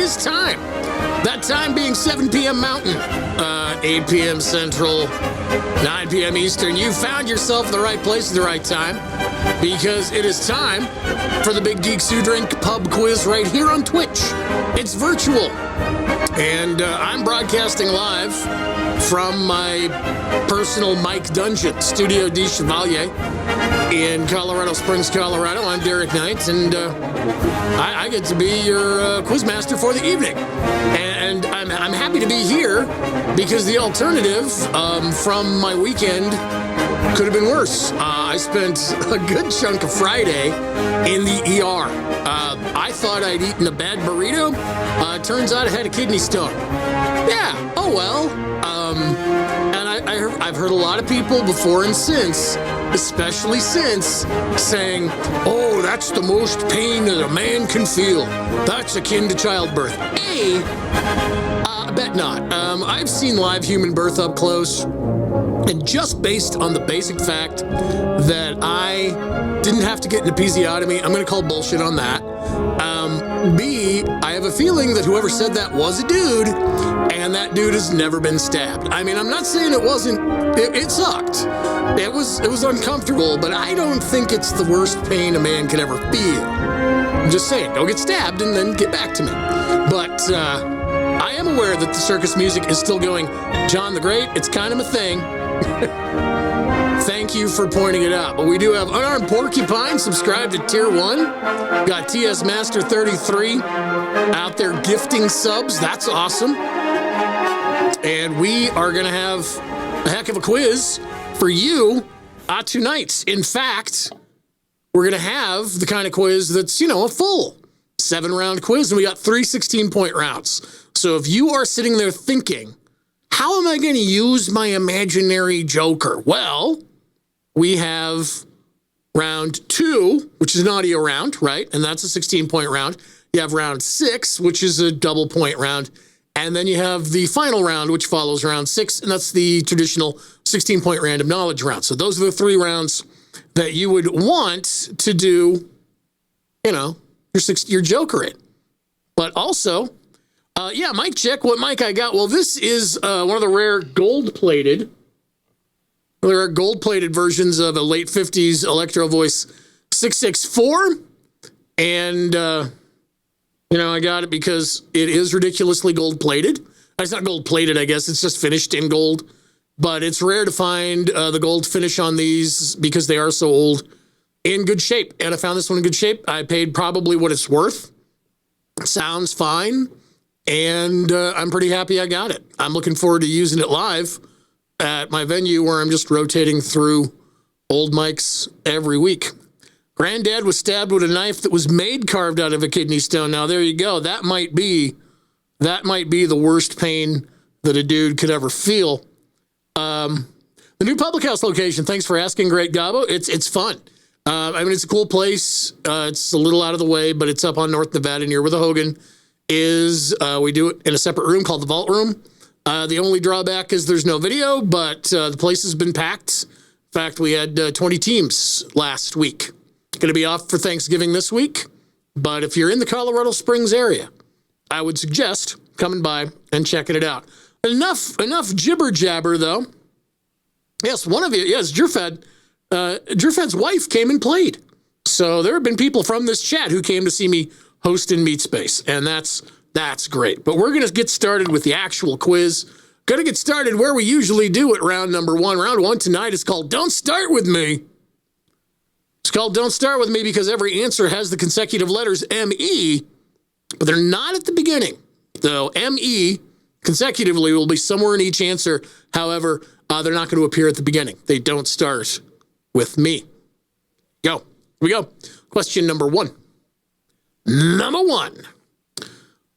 is time. That time being 7 p.m. Mountain, 8 p.m. Central, 9 p.m. Eastern. You found yourself in the right place at the right time, because it is time for the Big Geeks Who Drink pub quiz right here on Twitch. It's virtual, and I'm broadcasting live from my personal Mike Dungeon, Studio D Chevalier, in Colorado Springs, Colorado. I'm Derek Knight, and I get to be your quizmaster for the evening. And I'm happy to be here because the alternative from my weekend could have been worse. I spent a good chunk of Friday in the ER. I thought I'd eaten a bad burrito. Turns out I had a kidney stone. Yeah, oh well. And I've heard a lot of people before and since, especially since, saying, oh, that's the most pain that a man can feel. That's akin to childbirth. I bet not. I've seen live human birth up close, and just based on the basic fact that I didn't have to get an episiotomy, I'm going to call bullshit on that. B, I have a feeling that whoever said that was a dude, and that dude has never been stabbed. I mean, I'm not saying it wasn't, it sucked. It was uncomfortable, but I don't think it's the worst pain a man could ever feel. I'm just saying, don't get stabbed and then get back to me. But I am aware that the circus music is still going. John the Great, it's kind of a thing. Thank you for pointing it out. But we do have Unarmed Porcupine subscribed to Tier 1. Got TS Master 33 out there gifting subs. That's awesome. And we are going to have a heck of a quiz for you tonight. In fact, we're going to have the kind of quiz that's, a full 7-round quiz. And we got 3 16-point rounds. So if you are sitting there thinking, how am I going to use my imaginary joker? Well, we have round 2, which is an audio round, right? And that's a 16-point round. You have round 6, which is a double-point round. And then you have the final round, which follows round 6, and that's the traditional 16-point random knowledge round. So those are the 3 rounds that you would want to do, your joker in. But also, mic check. What mic I got? Well, this is one of the rare gold-plated versions of a late 50s Electro Voice 664. And, I got it because it is ridiculously gold-plated. It's not gold-plated, I guess. It's just finished in gold. But it's rare to find the gold finish on these because they are so old in good shape. And I found this one in good shape. I paid probably what it's worth. Sounds fine. And I'm pretty happy I got it. I'm looking forward to using it live at my venue where I'm just rotating through old mics every week. Granddad was stabbed with a knife that was carved out of a kidney stone. Now, there you go. That might be the worst pain that a dude could ever feel. The new public house location, thanks for asking, Great Gabo. It's fun. It's a cool place. It's a little out of the way, but it's up on North Nevada near where the Hogan is. We do it in a separate room called the Vault Room. The only drawback is there's no video, but the place has been packed. In fact, we had 20 teams last week. Going to be off for Thanksgiving this week, but if you're in the Colorado Springs area, I would suggest coming by and checking it out. Enough jibber jabber, though. Yes, one of you, Jerfed's wife came and played. So there have been people from this chat who came to see me host in Meat Space, and that's great. But we're going to get started with the actual quiz. Going to get started where we usually do it, round number 1. Round 1 tonight is called Don't Start With Me. It's called Don't Start With Me because every answer has the consecutive letters M-E, but they're not at the beginning. Though M-E consecutively will be somewhere in each answer. However, they're not going to appear at the beginning. They don't start with me. Go. Here we go. Question number 1. Number 1.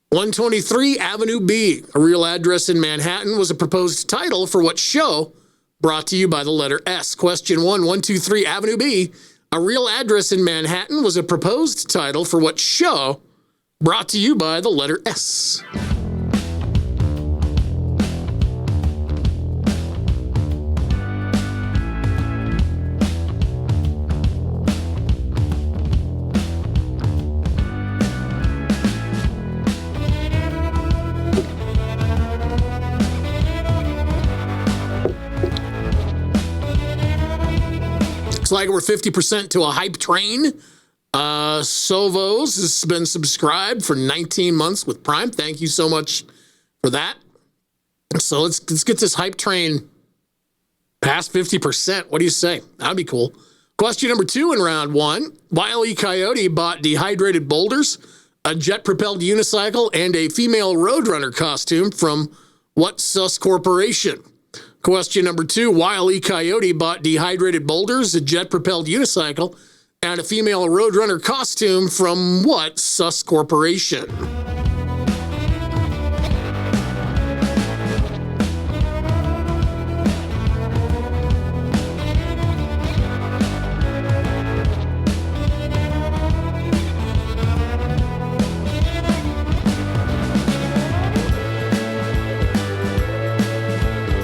123 Avenue B, a real address in Manhattan, was a proposed title for what show brought to you by the letter S? Question 1. 123 Avenue B, a real address in Manhattan, was a proposed title for what show brought to you by the letter S? like we're 50% to a hype train. Sovos has been subscribed for 19 months with Prime. Thank you so much for that. So let's get this hype train past 50%. What do you say? That'd be cool. Question number 2 in round 1. Wile E. Coyote bought dehydrated boulders, a jet-propelled unicycle, and a female Roadrunner costume from what sus corporation? Question number 2. Wile E. Coyote bought dehydrated boulders, a jet-propelled unicycle, and a female Roadrunner costume from what sus corporation?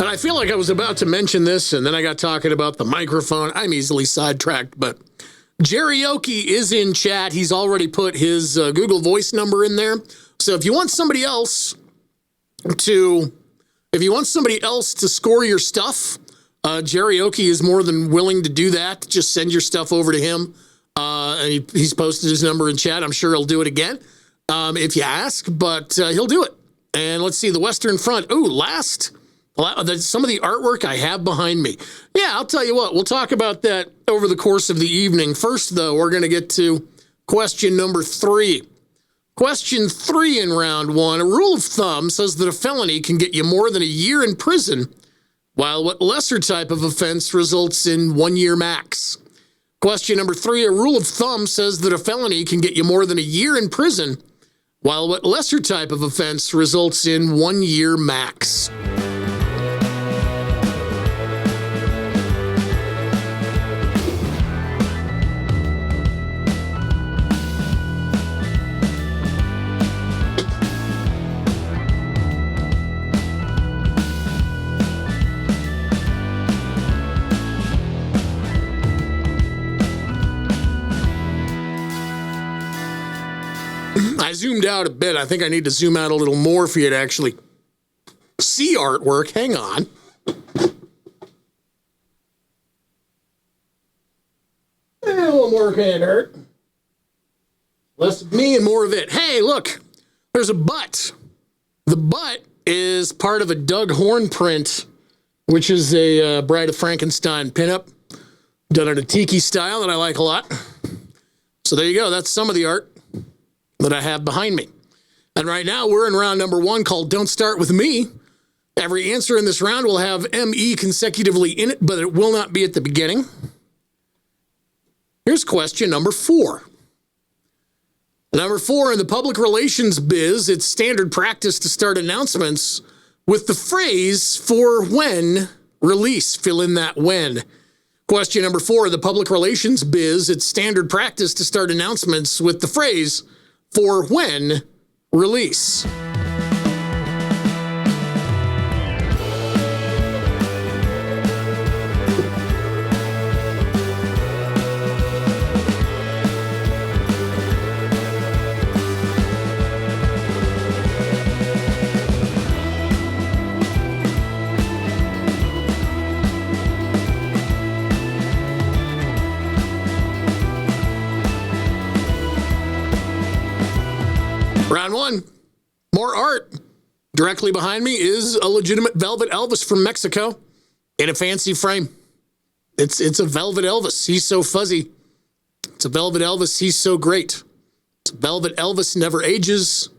I feel like I was about to mention this, and then I got talking about the microphone. I'm easily sidetracked, but Jerryoki is in chat. He's already put his Google Voice number in there. So if you want somebody else to score your stuff, Jerryoki is more than willing to do that. Just send your stuff over to him. And he's posted his number in chat. I'm sure he'll do it again if you ask, but he'll do it. And let's see, the Western Front. Ooh, some of the artwork I have behind me. Yeah, I'll tell you what, we'll talk about that over the course of the evening. First, though, we're going to get to question number 3. Question 3 in round 1. A rule of thumb says that a felony can get you more than a year in prison, while what lesser type of offense results in 1 year max? Question number 3. A rule of thumb says that a felony can get you more than a year in prison, while what lesser type of offense results in 1 year max? I zoomed out a bit. I think I need to zoom out a little more for you to actually see artwork. Hang on. A little more can't hurt. Less of me and more of it. Hey, look, there's a butt. The butt is part of a Doug Horn print, which is a Bride of Frankenstein pinup done in a tiki style that I like a lot. So there you go. That's some of the art that I have behind me. And right now we're in round number 1 called Don't Start With Me. Every answer in this round will have ME consecutively in it, but it will not be at the beginning. Here's question number 4. Number 4, in the public relations biz, it's standard practice to start announcements with the phrase "for when release." Fill in that when. Question number 4, in the public relations biz, it's standard practice to start announcements with the phrase "for when release." Round 1, more art. Directly behind me is a legitimate Velvet Elvis from Mexico in a fancy frame. It's a Velvet Elvis. He's so fuzzy. It's a Velvet Elvis. He's so great. It's Velvet Elvis never ages.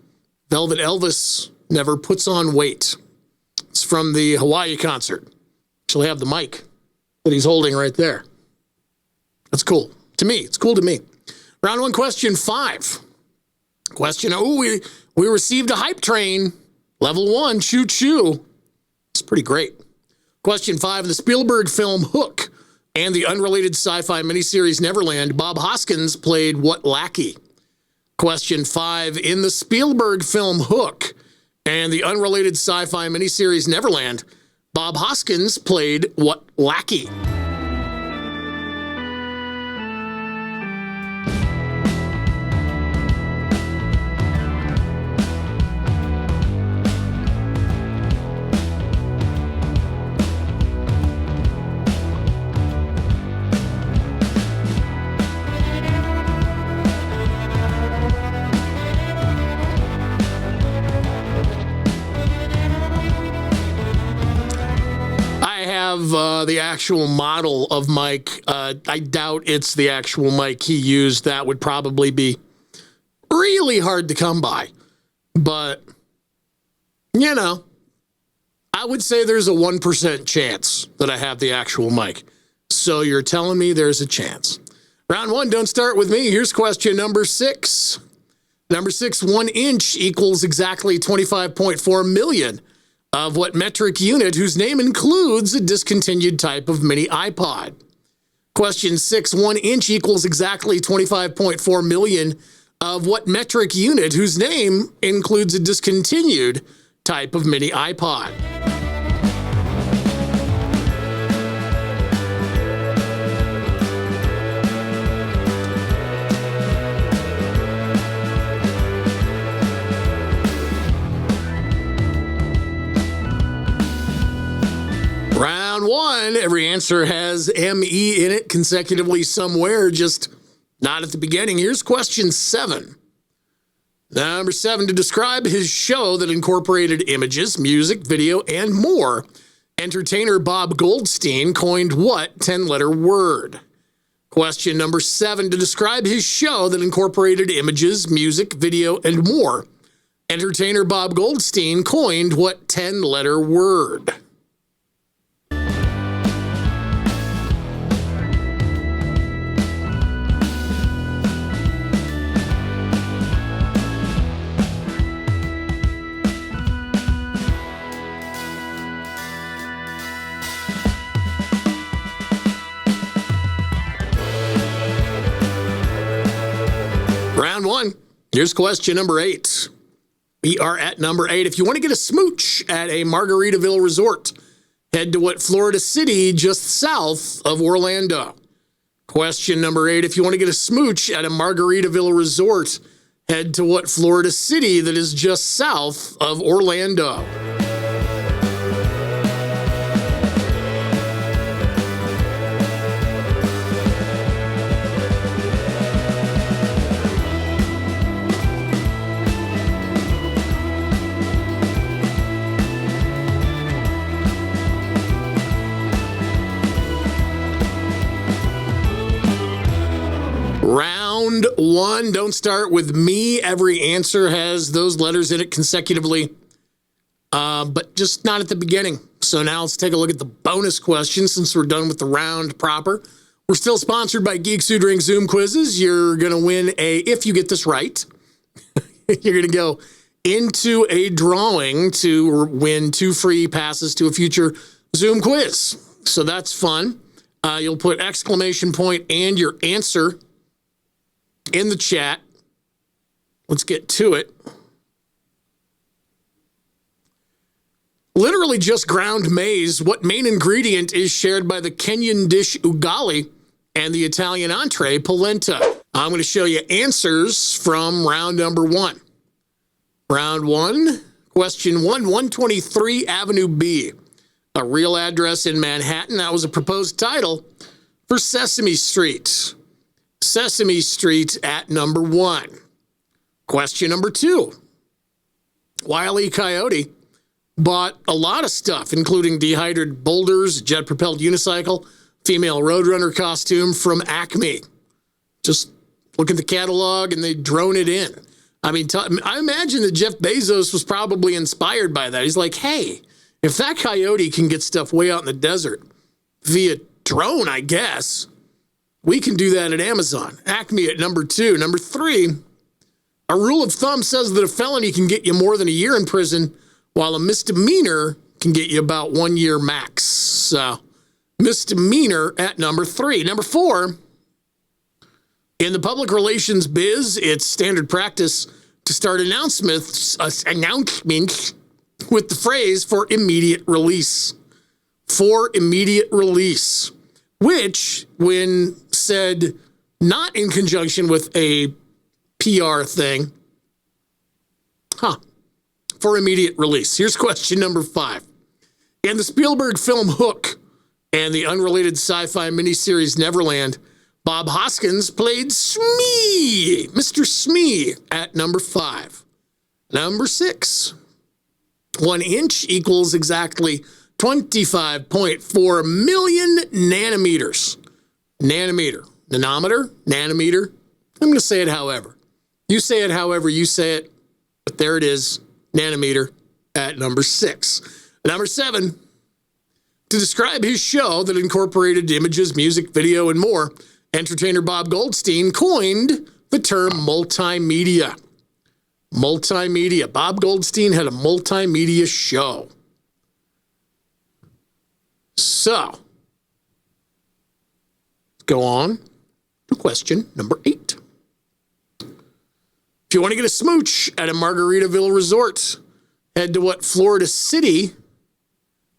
Velvet Elvis never puts on weight. It's from the Hawaii concert. Actually have the mic that he's holding right there. That's cool. To me, it's cool to me. Round 1, question 5. Question, we received a hype train. Level 1, choo choo. It's pretty great. Question 5, in the Spielberg film Hook and the unrelated sci-fi miniseries Neverland, Bob Hoskins played what lackey? Question 5, in the Spielberg film Hook and the unrelated sci-fi miniseries Neverland, Bob Hoskins played what lackey? have the actual model of mic. I doubt it's the actual mic he used. That would probably be really hard to come by. But, you know, I would say there's a 1% chance that I have the actual mic. So you're telling me there's a chance. Round one, don't start with me. Here's question number 6. Number 6, 1 inch equals exactly 25.4 million of what metric unit whose name includes a discontinued type of mini iPod? Question 6, 1 inch equals exactly 25.4 million of what metric unit whose name includes a discontinued type of mini iPod? Round one, every answer has ME in it consecutively somewhere, just not at the beginning. Here's question 7. Number 7, to describe his show that incorporated images, music, video, and more, entertainer Bob Goldstein coined what 10-letter word? Question number 7, to describe his show that incorporated images, music, video, and more, entertainer Bob Goldstein coined what 10-letter word? Round one, here's question number 8. We are at number 8. If you want to get a smooch at a Margaritaville resort, head to what Florida city just south of Orlando? Question number 8. If you want to get a smooch at a Margaritaville resort, head to what Florida city that is just south of Orlando? Round one, don't start with me. Every answer has those letters in it consecutively, but just not at the beginning. So now let's take a look at the bonus question since we're done with the round proper. We're still sponsored by Geeks Who Drink Zoom Quizzes. You're going to win if you get this right, you're going to go into a drawing to win 2 free passes to a future Zoom quiz. So that's fun. You'll put exclamation point and your answer in the chat. Let's get to it. Literally just ground maize. What main ingredient is shared by the Kenyan dish ugali and the Italian entree polenta? I'm going to show you answers from round number 1. Round 1, question 1, 123 Avenue B, a real address in Manhattan. That was a proposed title for Sesame Street. Sesame Street at number 1. Question number 2. Wile E. Coyote bought a lot of stuff, including dehydrated boulders, jet-propelled unicycle, female Roadrunner costume from Acme. Just look at the catalog and they drone it in. I mean, I imagine that Jeff Bezos was probably inspired by that. He's like, hey, if that coyote can get stuff way out in the desert via drone, I guess, we can do that at Amazon. Acme at number 2. Number 3, a rule of thumb says that a felony can get you more than a year in prison, while a misdemeanor can get you about 1 year max. So, misdemeanor at number 3. Number 4, in the public relations biz, it's standard practice to start announcements with the phrase "for immediate release." For immediate release, which, when said not in conjunction with a PR thing, for immediate release. Here's question number 5. In the Spielberg film Hook and the unrelated sci-fi miniseries Neverland, Bob Hoskins played Smee, Mr. Smee, at number 5. Number 6, 1 inch equals exactly 25.4 million nanometers. Nanometer. Nanometer? Nanometer? I'm going to say it however. You say it however you say it, but there it is. Nanometer at number 6. Number 7. To describe his show that incorporated images, music, video, and more, entertainer Bob Goldstein coined the term multimedia. Multimedia. Bob Goldstein had a multimedia show. So, let's go on to question number 8. If you want to get a smooch at a Margaritaville resort, head to Florida City,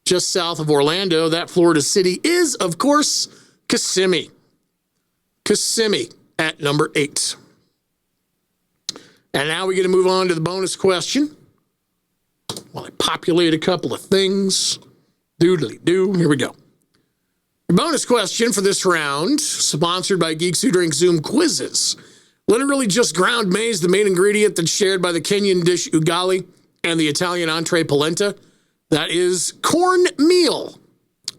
just south of Orlando. That Florida City is, of course, Kissimmee. Kissimmee at number 8. And now we're going to move on to the bonus question. While I populate a couple of things. Doodly-doo. Here we go. The bonus question for this round, sponsored by Geeks Who Drink Zoom Quizzes. Literally just ground maize, the main ingredient that's shared by the Kenyan dish ugali and the Italian entree polenta. That is cornmeal.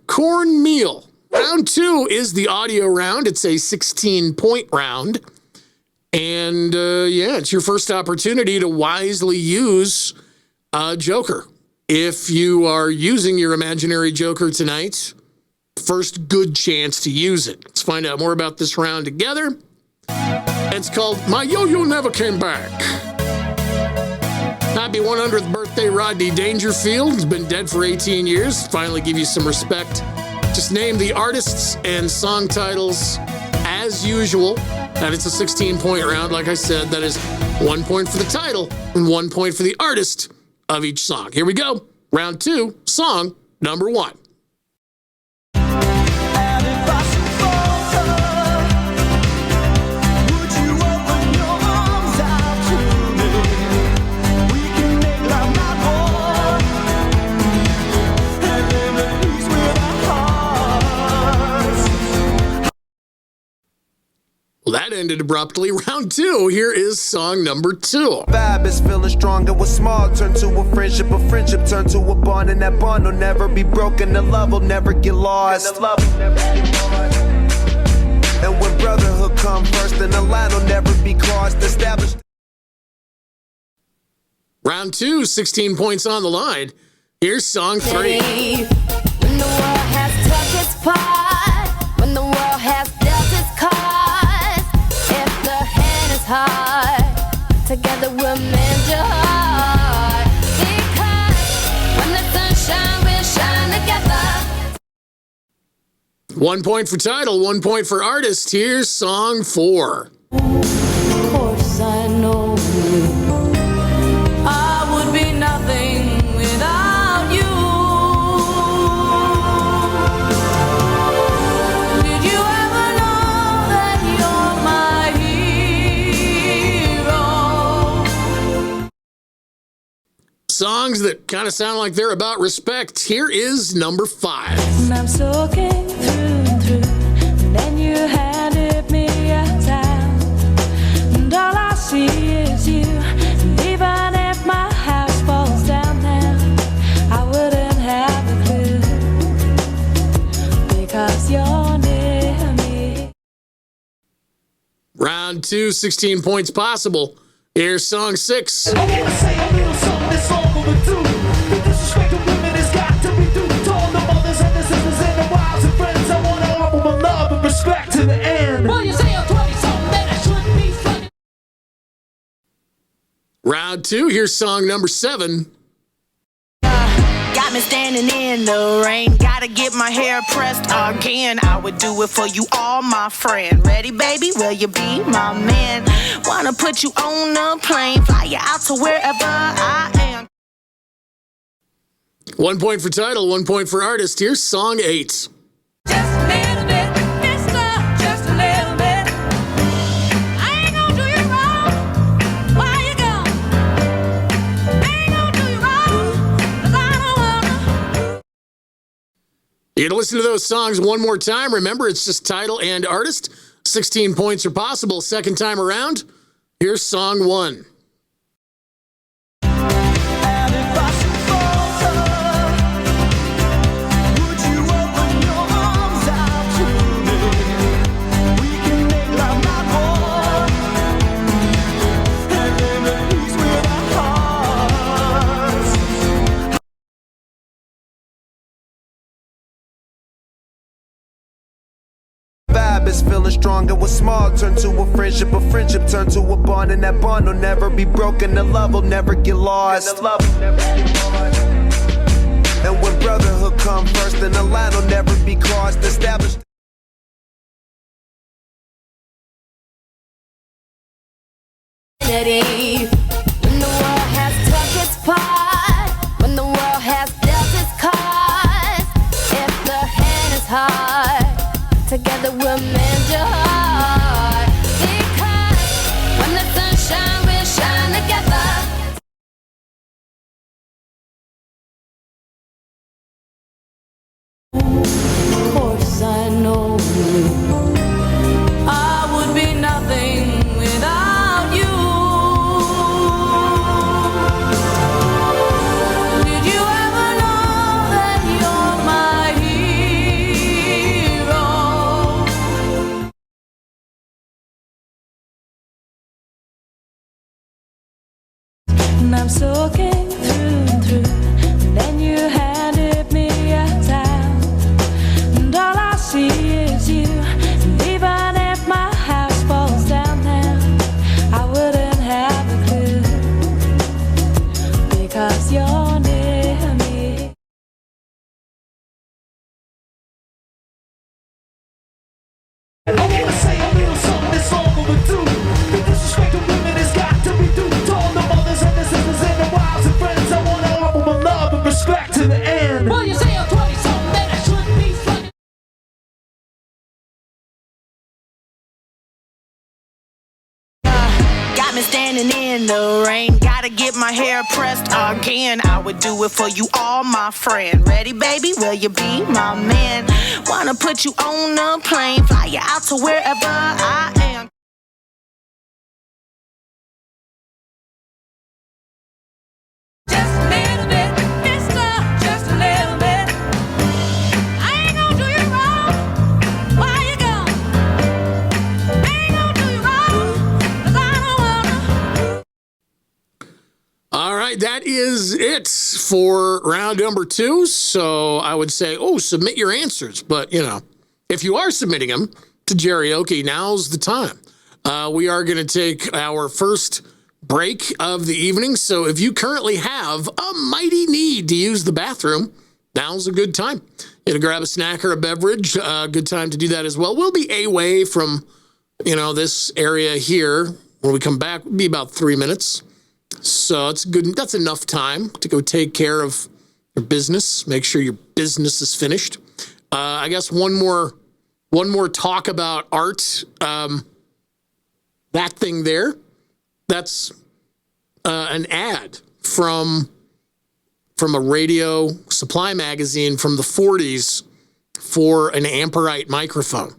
Cornmeal. Round 2 is the audio round. It's a 16-point round. And, it's your first opportunity to wisely use a joker. If you are using your imaginary joker tonight, first good chance to use it. Let's find out more about this round together. It's called My Yo-Yo Never Came Back. Happy 100th birthday, Rodney Dangerfield. He's been dead for 18 years. Finally give you some respect. Just name the artists and song titles as usual. And it's a 16-point round. Like I said, that is 1 point for the title and 1 point for the artist of each song. Here we go. Round 2, song number 1. Well, that ended abruptly. Round 2, here is song number 2. Vibe is feeling strong, and what's small turn to a friendship turn to a bond, and that bond will never be broken, the love will never get lost. And when brotherhood come first, then the line will never be crossed, established. Round 2, 16 points on the line. Here's song 3. When the world has touched its part, when the world has dealt its cards, if the hand is hard, together we'll mend your heart. Because when the sun shines, we'll shine together. 1 point for title, 1 point for artist. Here's song 4. Of course I know I would be nothing without you. Did you ever know that you're my hero? Songs that kind of sound like they're about respect. Here is number 5. And I'm soaking through and through, and then you handed me a towel, and all I see is you. And even if my house falls down now, I wouldn't have a clue, because you're near me. Round 2, 16 points possible. Here's song 6. I wanna say a little something that's all overdue. The disrespect of women has got to be due to all the mothers and the sisters and the wives and friends. I wanna offer my love and respect to the end. Well, you say I'm 20-something, then I shouldn't be fucking. Round 2, here's song number 7. Got me standing in the rain. Gotta get my hair pressed again. I would do it for you, all my friend. Ready, baby? Will you be my man? Wanna put you on a plane, fly you out to wherever I am. 1 point for title, 1 point for artist. Here's song 8. Just a little bit, mister, just a little bit. I ain't gonna do you wrong. Why you gone? I ain't gonna do you wrong, 'cause I don't wanna. You're going to listen to those songs one more time. Remember, it's just title and artist. 16 points are possible. Second time around, here's song 1. brothers feeling strong, and what's small turn to a friendship turn to a bond, and that bond will never be broken. The love will never get lost. And when brotherhood come first, then the line will never be crossed. Established. When the world has took its part, when the world has dealt its cards, if the hand is hard, together we'll mend your heart. Because when the sun shines, we'll shine together. Of course I know I would be nothing without you. Did you ever know that you're my hero? And I'm soaking through and through, and then you handed me a towel, and all I see is you. And even if my house falls down now, I wouldn't have a clue, because you're near me. I wanna say a little something that's long overdue. The disrespect of women has got to be due to all the mothers and the sisters and the wives and friends. I wanna offer my love and respect to the end. Well, you say I'm 20-something, then I shouldn't be slugging. Got me standing in the rain. Gotta get my hair pressed again. I would do it for you, all my friend. Ready, baby? Will you be my man? Wanna put you on a plane, fly you out to wherever I am. Just a little bit, mister, just a little bit. I ain't gonna do you wrong. Why you gone? I ain't gonna do you wrong, 'cause I don't wanna. All right, that is it for round number 2. So I would say, submit your answers. But, if you are submitting them to Karaoke, now's the time. We are going to take our first break of the evening. So if you currently have a mighty need to use the bathroom, now's a good time. To grab a snack or a beverage, good time to do that as well. We'll be away from, this area here. When we come back, it'll be about 3 minutes. So it's good. That's enough time to go take care of your business. Make sure your business is finished. I guess one more talk about art. That thing there, that's an ad from a radio supply magazine from the 40s for an Amperite microphone.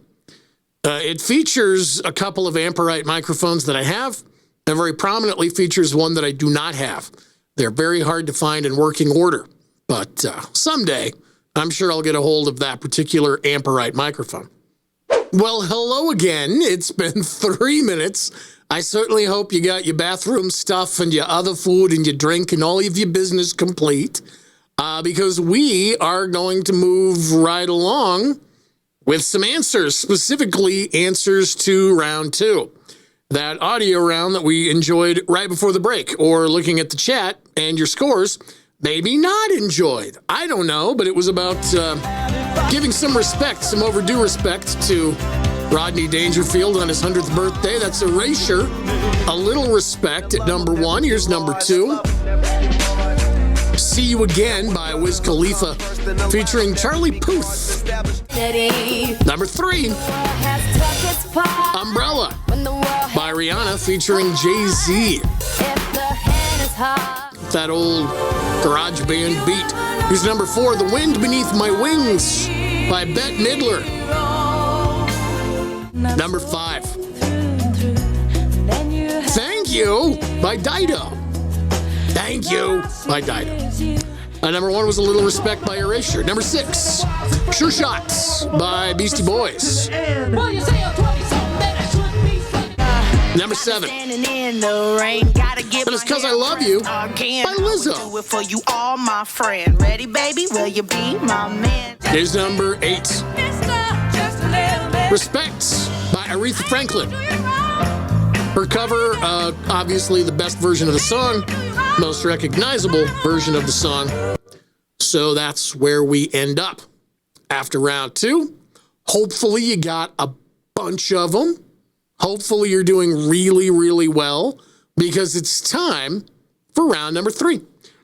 It features a couple of Amperite microphones that I have, and very prominently features one that I do not have. They're very hard to find in working order, but someday I'm sure I'll get a hold of that particular Amperite microphone. Well, hello again. It's been 3 minutes. I certainly hope you got your bathroom stuff and your other food and your drink and all of your business complete, because we are going to move right along with some answers, specifically answers to round 2. That audio round that we enjoyed right before the break, or looking at the chat and your scores, maybe not enjoyed. I don't know, but it was about giving some respect, some overdue respect to Rodney Dangerfield on his 100th birthday. That's Erasure. A little respect at number 1. Here's number 2. See You Again by Wiz Khalifa featuring Charlie Puth. Number 3. Umbrella by Rihanna featuring Jay-Z. That old garage band beat. Here's number 4, The Wind Beneath My Wings by Bette Midler. Number 5, Thank You by Dido. Thank You by Dido. Number 1 was A Little Respect by Erasure. Number 6, Sure Shots by Beastie Boys. Number 7, And It's 'Cause I Love You by Lizzo. Do it for you, all my friend. Ready, baby? Will you be my man? Here's number 8, Just a little bit. Respect by Aretha Franklin. Her cover, obviously the best version of the song, most recognizable version of the song. So that's where we end up after round 2. Hopefully you got a bunch of them. Hopefully you're doing really, really well, because it's time for round number 3.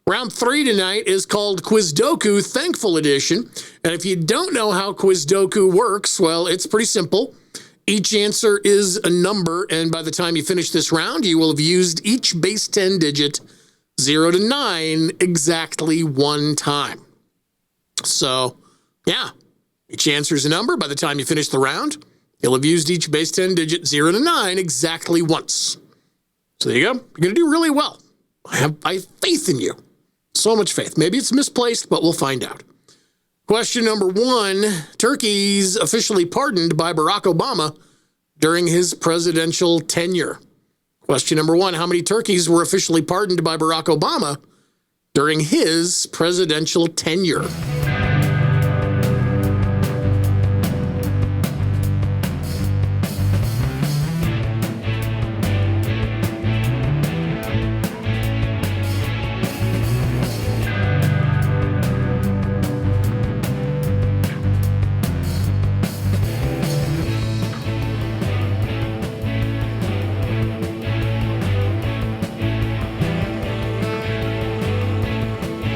Round 3 tonight is called Quizdoku Thankful Edition. And if you don't know how Quizdoku works, well, it's pretty simple. Each answer is a number, and by the time you finish this round, you will have used each base 10 digit 0 to 9 exactly one time. So, yeah, each answer is a number. By the time you finish the round, you'll have used each base 10 digit 0 to 9 exactly once. So there you go. You're going to do really well. I have faith in you. So much faith. Maybe it's misplaced, but we'll find out. Question number 1. Turkeys officially pardoned by Barack Obama during his presidential tenure. Question number 1. How many turkeys were officially pardoned by Barack Obama during his presidential tenure?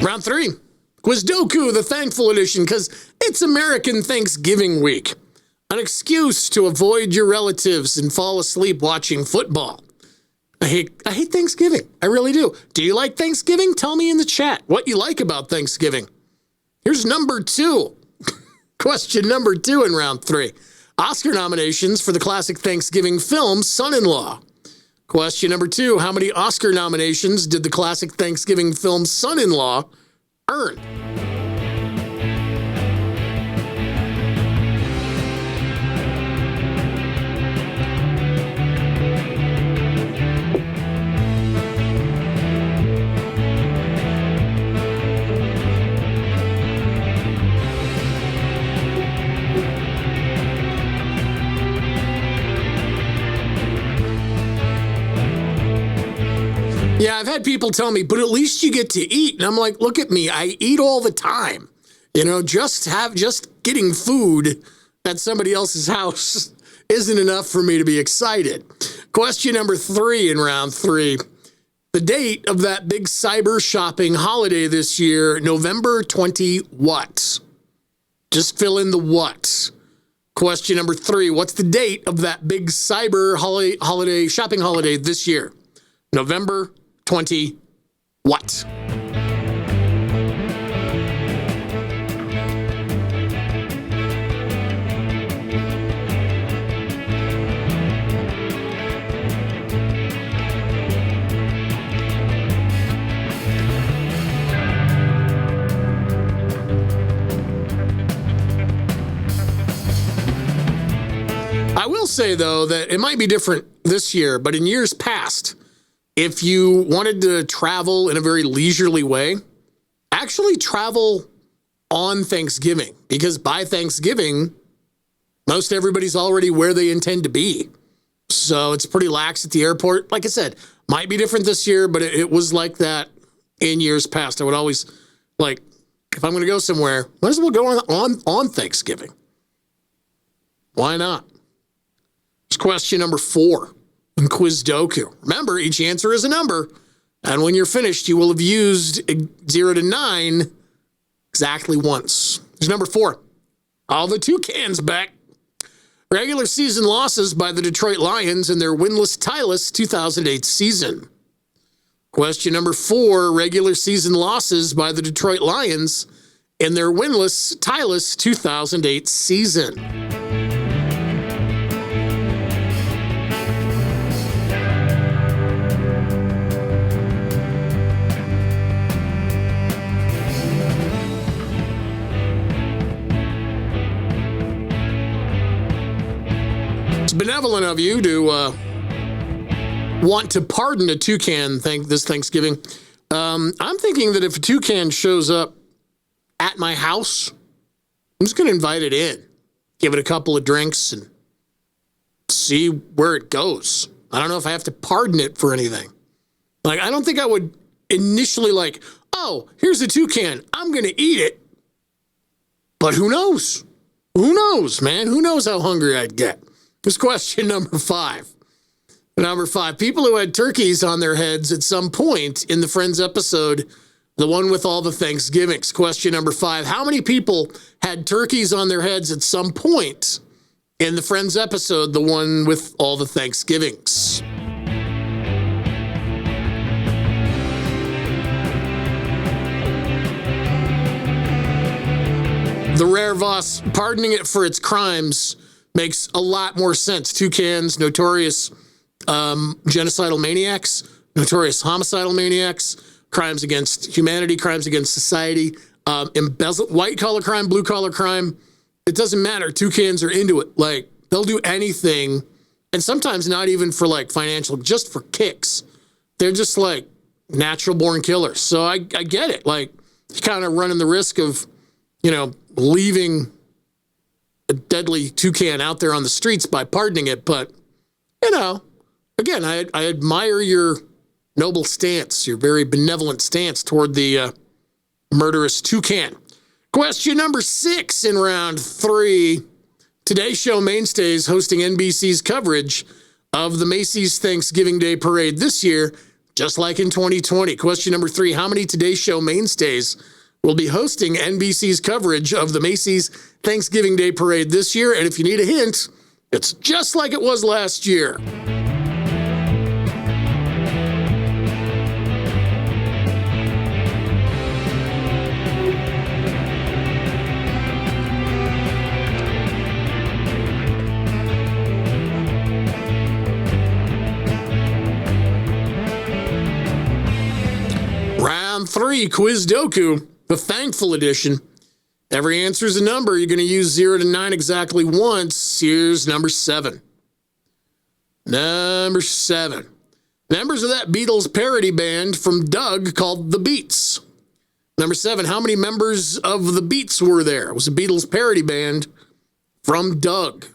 Round 3, Quizdoku, the Thankful Edition, because it's American Thanksgiving week. An excuse to avoid your relatives and fall asleep watching football. I hate Thanksgiving. I really do. Do you like Thanksgiving? Tell me in the chat what you like about Thanksgiving. Here's number 2. Question number 2 in round 3. Oscar nominations for the classic Thanksgiving film, Son-in-Law. Question number 2. How many Oscar nominations did the classic Thanksgiving film Son-in-Law earn? Yeah, I've had people tell me, but at least you get to eat. And I'm like, look at me. I eat all the time. You know, just getting food at somebody else's house isn't enough for me to be excited. Question number 3 in round 3. The date of that big cyber shopping holiday this year, November 20 what? Just fill in the what. Question number 3. What's the date of that big cyber holiday shopping holiday this year? November 20 what? I will say, though, that it might be different this year, but in years past, if you wanted to travel in a very leisurely way, actually travel on Thanksgiving, because by Thanksgiving, most everybody's already where they intend to be. So it's pretty lax at the airport. Like I said, might be different this year, but it was like that in years past. I would always, like, if I'm going to go somewhere, might as well go on Thanksgiving. Why not? Here's question number 4. In Quizdoku. Remember, each answer is a number, and when you're finished, you will have used 0 to 9 exactly once. Here's number 4. All the Toucans back. Regular season losses by the Detroit Lions in their winless, tieless 2008 season. Question number 4. Regular season losses by the Detroit Lions in their winless, tieless 2008 season. Benevolent of you to want to pardon a toucan this Thanksgiving. I'm thinking that if a toucan shows up at my house, I'm just going to invite it in, give it a couple of drinks, and see where it goes. I don't know if I have to pardon it for anything. Like, I don't think I would initially like, oh, here's a toucan. I'm going to eat it. But who knows? Who knows, man? Who knows how hungry I'd get? Here's question number 5. Number 5, people who had turkeys on their heads at some point in the Friends episode, the one with all the Thanksgivings. Question number 5, how many people had turkeys on their heads at some point in the Friends episode, the one with all the Thanksgivings? The rare Voss pardoning it for its crimes makes a lot more sense. Toucans, notorious genocidal maniacs, notorious homicidal maniacs, crimes against humanity, crimes against society, white collar crime, blue collar crime. It doesn't matter. Toucans are into it. Like, they'll do anything, and sometimes not even for like financial, just for kicks. They're just like natural born killers. So I get it. Like, you're kind of running the risk of, leaving a deadly toucan out there on the streets by pardoning it. But, again, I admire your noble stance, your very benevolent stance toward the murderous toucan. Question number 6 in round 3. Today Show mainstays hosting NBC's coverage of the Macy's Thanksgiving Day Parade this year, just like in 2020. Question number 3, how many Today Show mainstays will be hosting NBC's coverage of the Macy's Thanksgiving Day Parade this year? And if you need a hint, it's just like it was last year. Round 3, Quiz Doku, the Thankful Edition. Every answer is a number. You're going to use 0 to 9 exactly once. Here's number 7. Number 7. Members of that Beatles parody band from Doug called the Beats. Number 7. How many members of the Beats were there? It was a Beatles parody band from Doug.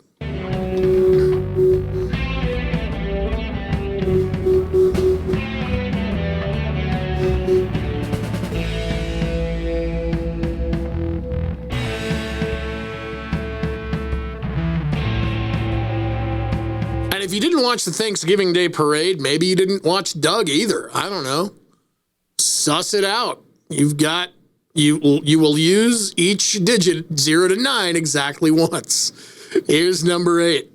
And if you didn't watch the Thanksgiving Day Parade, maybe you didn't watch Doug either. I don't know. Suss it out. You will use each digit 0 to 9 exactly once. Here's number 8.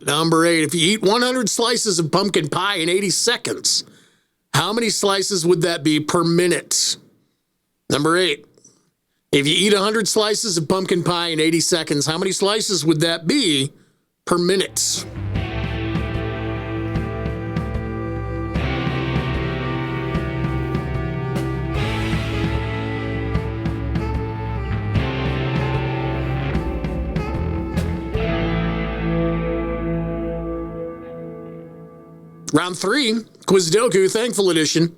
Number 8. If you eat 100 slices of pumpkin pie in 80 seconds, how many slices would that be per minute? Number 8. If you eat 100 slices of pumpkin pie in 80 seconds, how many slices would that be per minute? Round 3, Quiz Doku, Thankful Edition.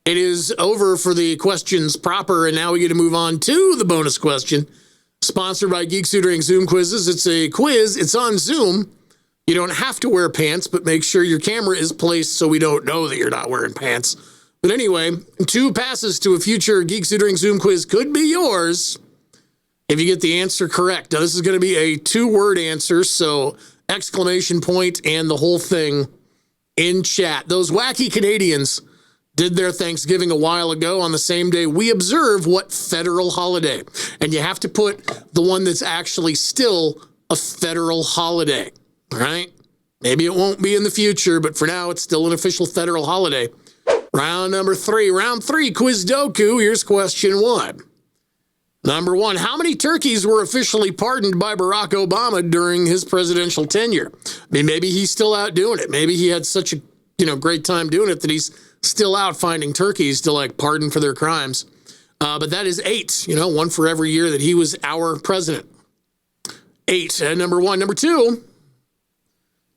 It is over for the questions proper, and now we get to move on to the bonus question. Sponsored by Geeks Who Drink Zoom Quizzes. It's a quiz. It's on Zoom. You don't have to wear pants, but make sure your camera is placed so we don't know that you're not wearing pants. But anyway, 2 passes to a future Geeks Who Drink Zoom quiz could be yours if you get the answer correct. Now, this is going to be a 2-word answer, so exclamation point and the whole thing in chat. Those wacky Canadians did their Thanksgiving a while ago on the same day we observe what federal holiday? And you have to put the one that's actually still a federal holiday, all right? Maybe it won't be in the future, but for now, it's still an official federal holiday. Round number 3. Round 3, Quiz Doku. Here's question 1. Number 1, how many turkeys were officially pardoned by Barack Obama during his presidential tenure? I mean, maybe he's still out doing it. Maybe he had such a great time doing it that he's still out finding turkeys to pardon for their crimes. But that is 8, 1 for every year that he was our president. 8, number 1. Number 2,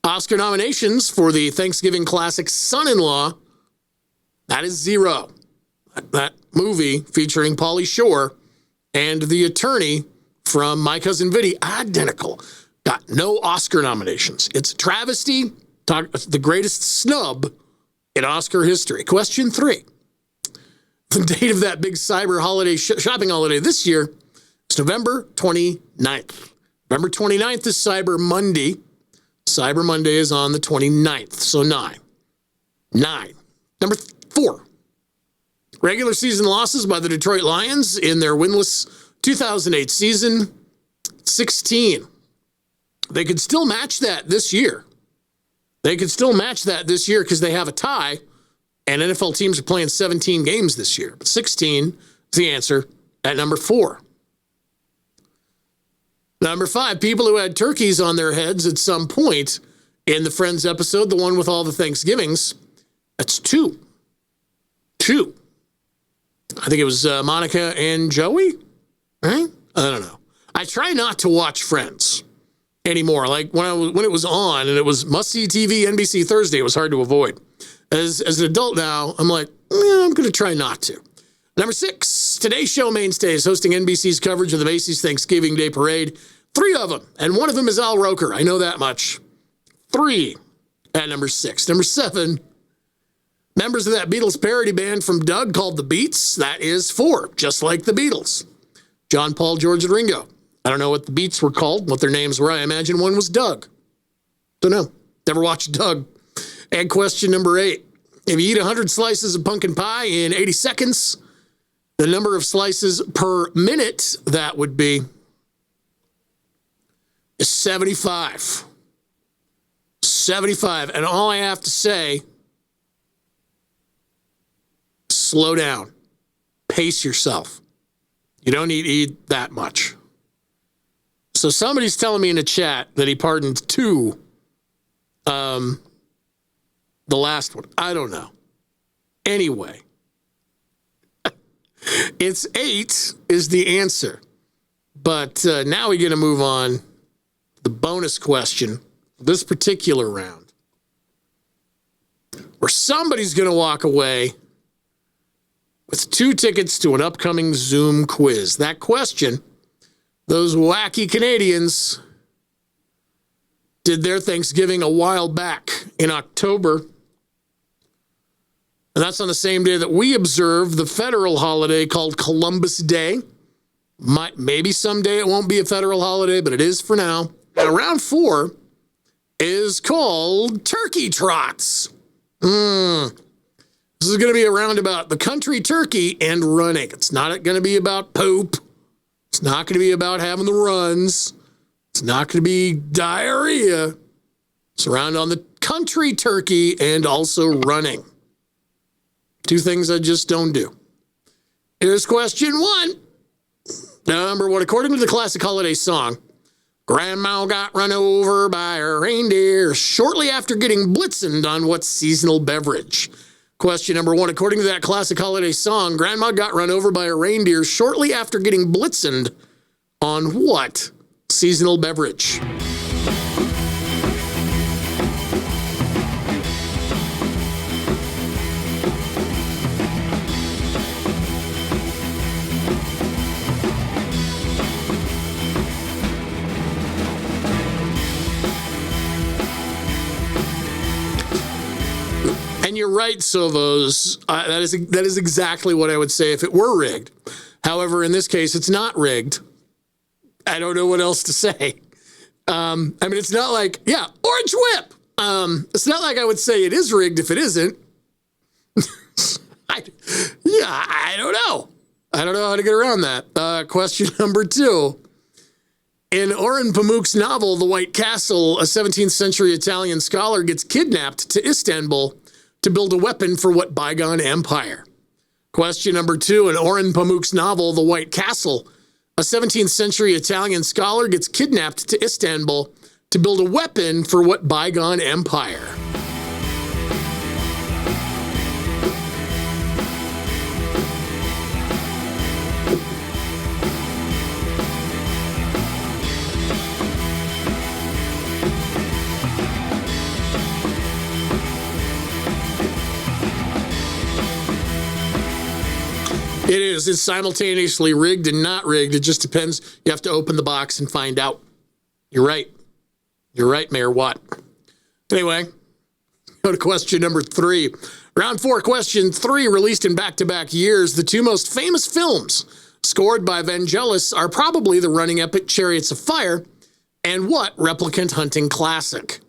Oscar nominations for the Thanksgiving classic Son-in-Law. That is 0. That movie featuring Pauly Shore and the attorney from My Cousin Vinny, identical. got no Oscar nominations. It's a travesty, the greatest snub in Oscar history. Question 3. The date of that big cyber holiday shopping holiday this year is November 29th. November 29th is Cyber Monday. Cyber Monday is on the 29th, so 9. Number 4. Regular season losses by the Detroit Lions in their winless 2008 season, 16. They could still match that this year. Because they have a tie, and NFL teams are playing 17 games this year. But 16 is the answer at number 4. Number 5, people who had turkeys on their heads at some point in the Friends episode, the one with all the Thanksgivings. That's 2. I think it was Monica and Joey, right? I don't know. I try not to watch Friends anymore. Like when it was on and it was must-see TV, NBC Thursday, it was hard to avoid. As an adult now, I'm like, I'm going to try not to. Number 6, Today Show mainstays hosting NBC's coverage of the Macy's Thanksgiving Day Parade. 3 of them, and one of them is Al Roker. I know that much. 3 at number 6. Number 7, members of that Beatles parody band from Doug called the Beats. That is 4, just like the Beatles. John, Paul, George, and Ringo. I don't know what the Beats were called, what their names were. I imagine one was Doug. Don't know. Never watched Doug. And question number 8. If you eat 100 slices of pumpkin pie in 80 seconds, the number of slices per minute that would be is 75. 75. And all I have to say, slow down. Pace yourself. You don't need to eat that much. So somebody's telling me in the chat that he pardoned 2. The last one. I don't know. Anyway. It's 8 is the answer. But now we're going to move on to the bonus question this particular round, where somebody's going to walk away with 2 tickets to an upcoming Zoom quiz. That question, those wacky Canadians did their Thanksgiving a while back in October. And that's on the same day that we observe the federal holiday called Columbus Day. Maybe someday it won't be a federal holiday, but it is for now. And round 4 is called Turkey Trots. This is going to be a round about the country turkey and running. It's not going to be about poop. It's not going to be about having the runs. It's not going to be diarrhea. It's a round on the country turkey and also running. 2 things I just don't do. Here's question 1. Number 1, according to the classic holiday song, Grandma got run over by a reindeer shortly after getting blitzened on what seasonal beverage? Question number 1, according to that classic holiday song, Grandma got run over by a reindeer shortly after getting blitzened on what seasonal beverage? And you're right, Sovos. That is exactly what I would say if it were rigged. However, in this case, it's not rigged. I don't know what else to say. I mean, it's not like, Orange Whip. It's not like I would say it is rigged if it isn't. I don't know. I don't know how to get around that. Question number 2. In Orhan Pamuk's novel, The White Castle, a 17th century Italian scholar gets kidnapped to Istanbul to build a weapon for what bygone empire? Question number 2. In Orhan Pamuk's novel, The White Castle, a 17th century Italian scholar gets kidnapped to Istanbul to build a weapon for what bygone empire? It is. It's simultaneously rigged and not rigged. It just depends. You have to open the box and find out. You're right. You're right, Mayor Watt. Anyway, go to question number 3. Round 4, question 3, released in back-to-back years. The two most famous films scored by Vangelis are probably the running epic Chariots of Fire and what replicant hunting classic?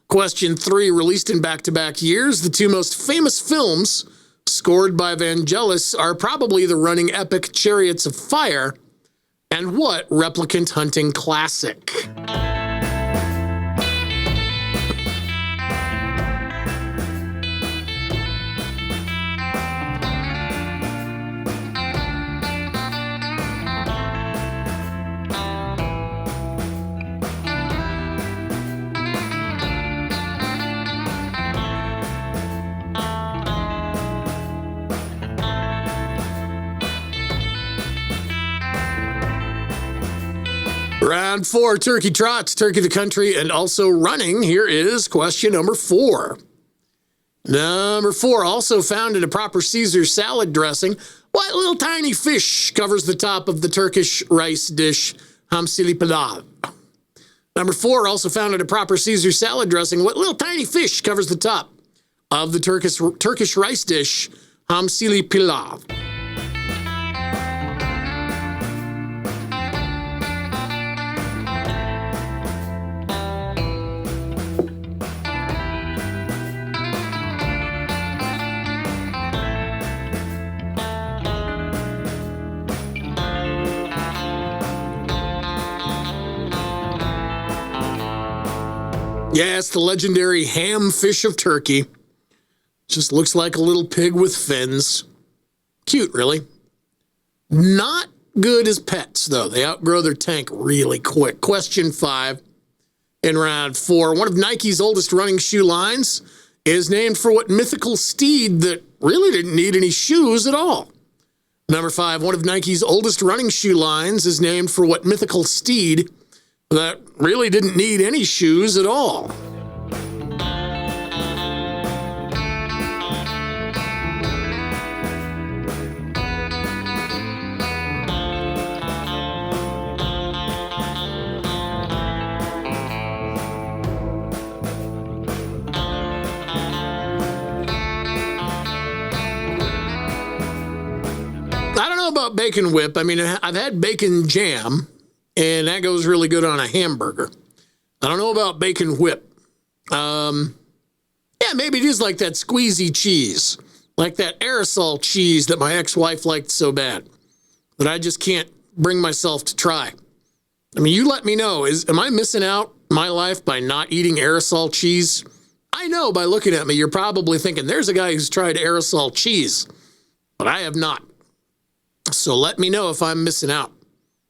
Question 3, released in back-to-back years. The two most famous films scored by Vangelis are probably the running epic Chariots of Fire and what replicant hunting classic? Round 4, Turkey Trots, Turkey the Country, and also running. Here is question number 4. Number 4, also found in a proper Caesar salad dressing, what little tiny fish covers the top of the Turkish rice dish hamsili pilav? Number 4, also found in a proper Caesar salad dressing, what little tiny fish covers the top of the Turkish rice dish hamsili pilav? Yes, the legendary ham fish of Turkey. Just looks like a little pig with fins. Cute, really. Not good as pets, though. They outgrow their tank really quick. Question 5 in round 4. One of Nike's oldest running shoe lines is named for what mythical steed that really didn't need any shoes at all? Number 5. One of Nike's oldest running shoe lines is named for what mythical steed that really didn't need any shoes at all? I don't know about bacon whip. I mean, I've had bacon jam, and that goes really good on a hamburger. I don't know about bacon whip. Yeah, maybe it is like that squeezy cheese, like that aerosol cheese that my ex-wife liked so bad that I just can't bring myself to try. I mean, you let me know. Am I missing out my life by not eating aerosol cheese? I know by looking at me, you're probably thinking, there's a guy who's tried aerosol cheese, but I have not. So let me know if I'm missing out.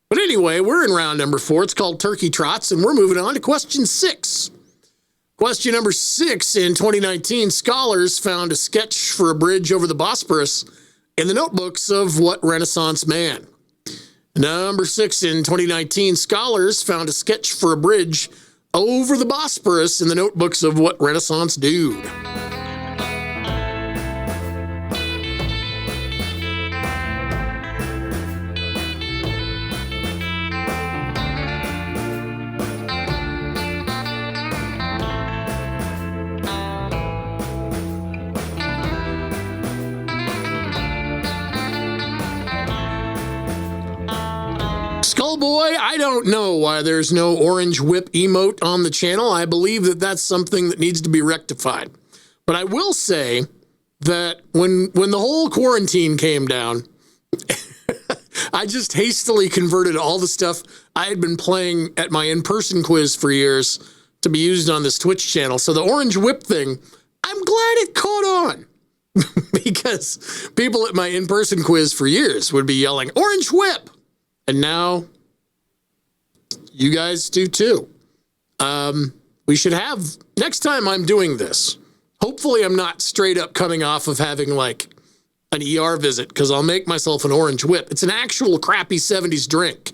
But anyway, we're in round number 4. It's called Turkey Trots, and we're moving on to question 6. Question number 6. In 2019, scholars found a sketch for a bridge over the Bosporus in the notebooks of what Renaissance man? Number 6. In 2019, scholars found a sketch for a bridge over the Bosporus in the notebooks of what Renaissance dude? Skullboy, I don't know why there's no orange whip emote on the channel. I believe that that's something that needs to be rectified. But I will say that when the whole quarantine came down, I just hastily converted all the stuff I had been playing at my in-person quiz for years to be used on this Twitch channel. So the orange whip thing, I'm glad it caught on. Because people at my in-person quiz for years would be yelling, orange whip! And now you guys do too. We should have, next time I'm doing this, hopefully I'm not straight up coming off of having like an ER visit, because I'll make myself an orange whip. It's an actual crappy 70s drink.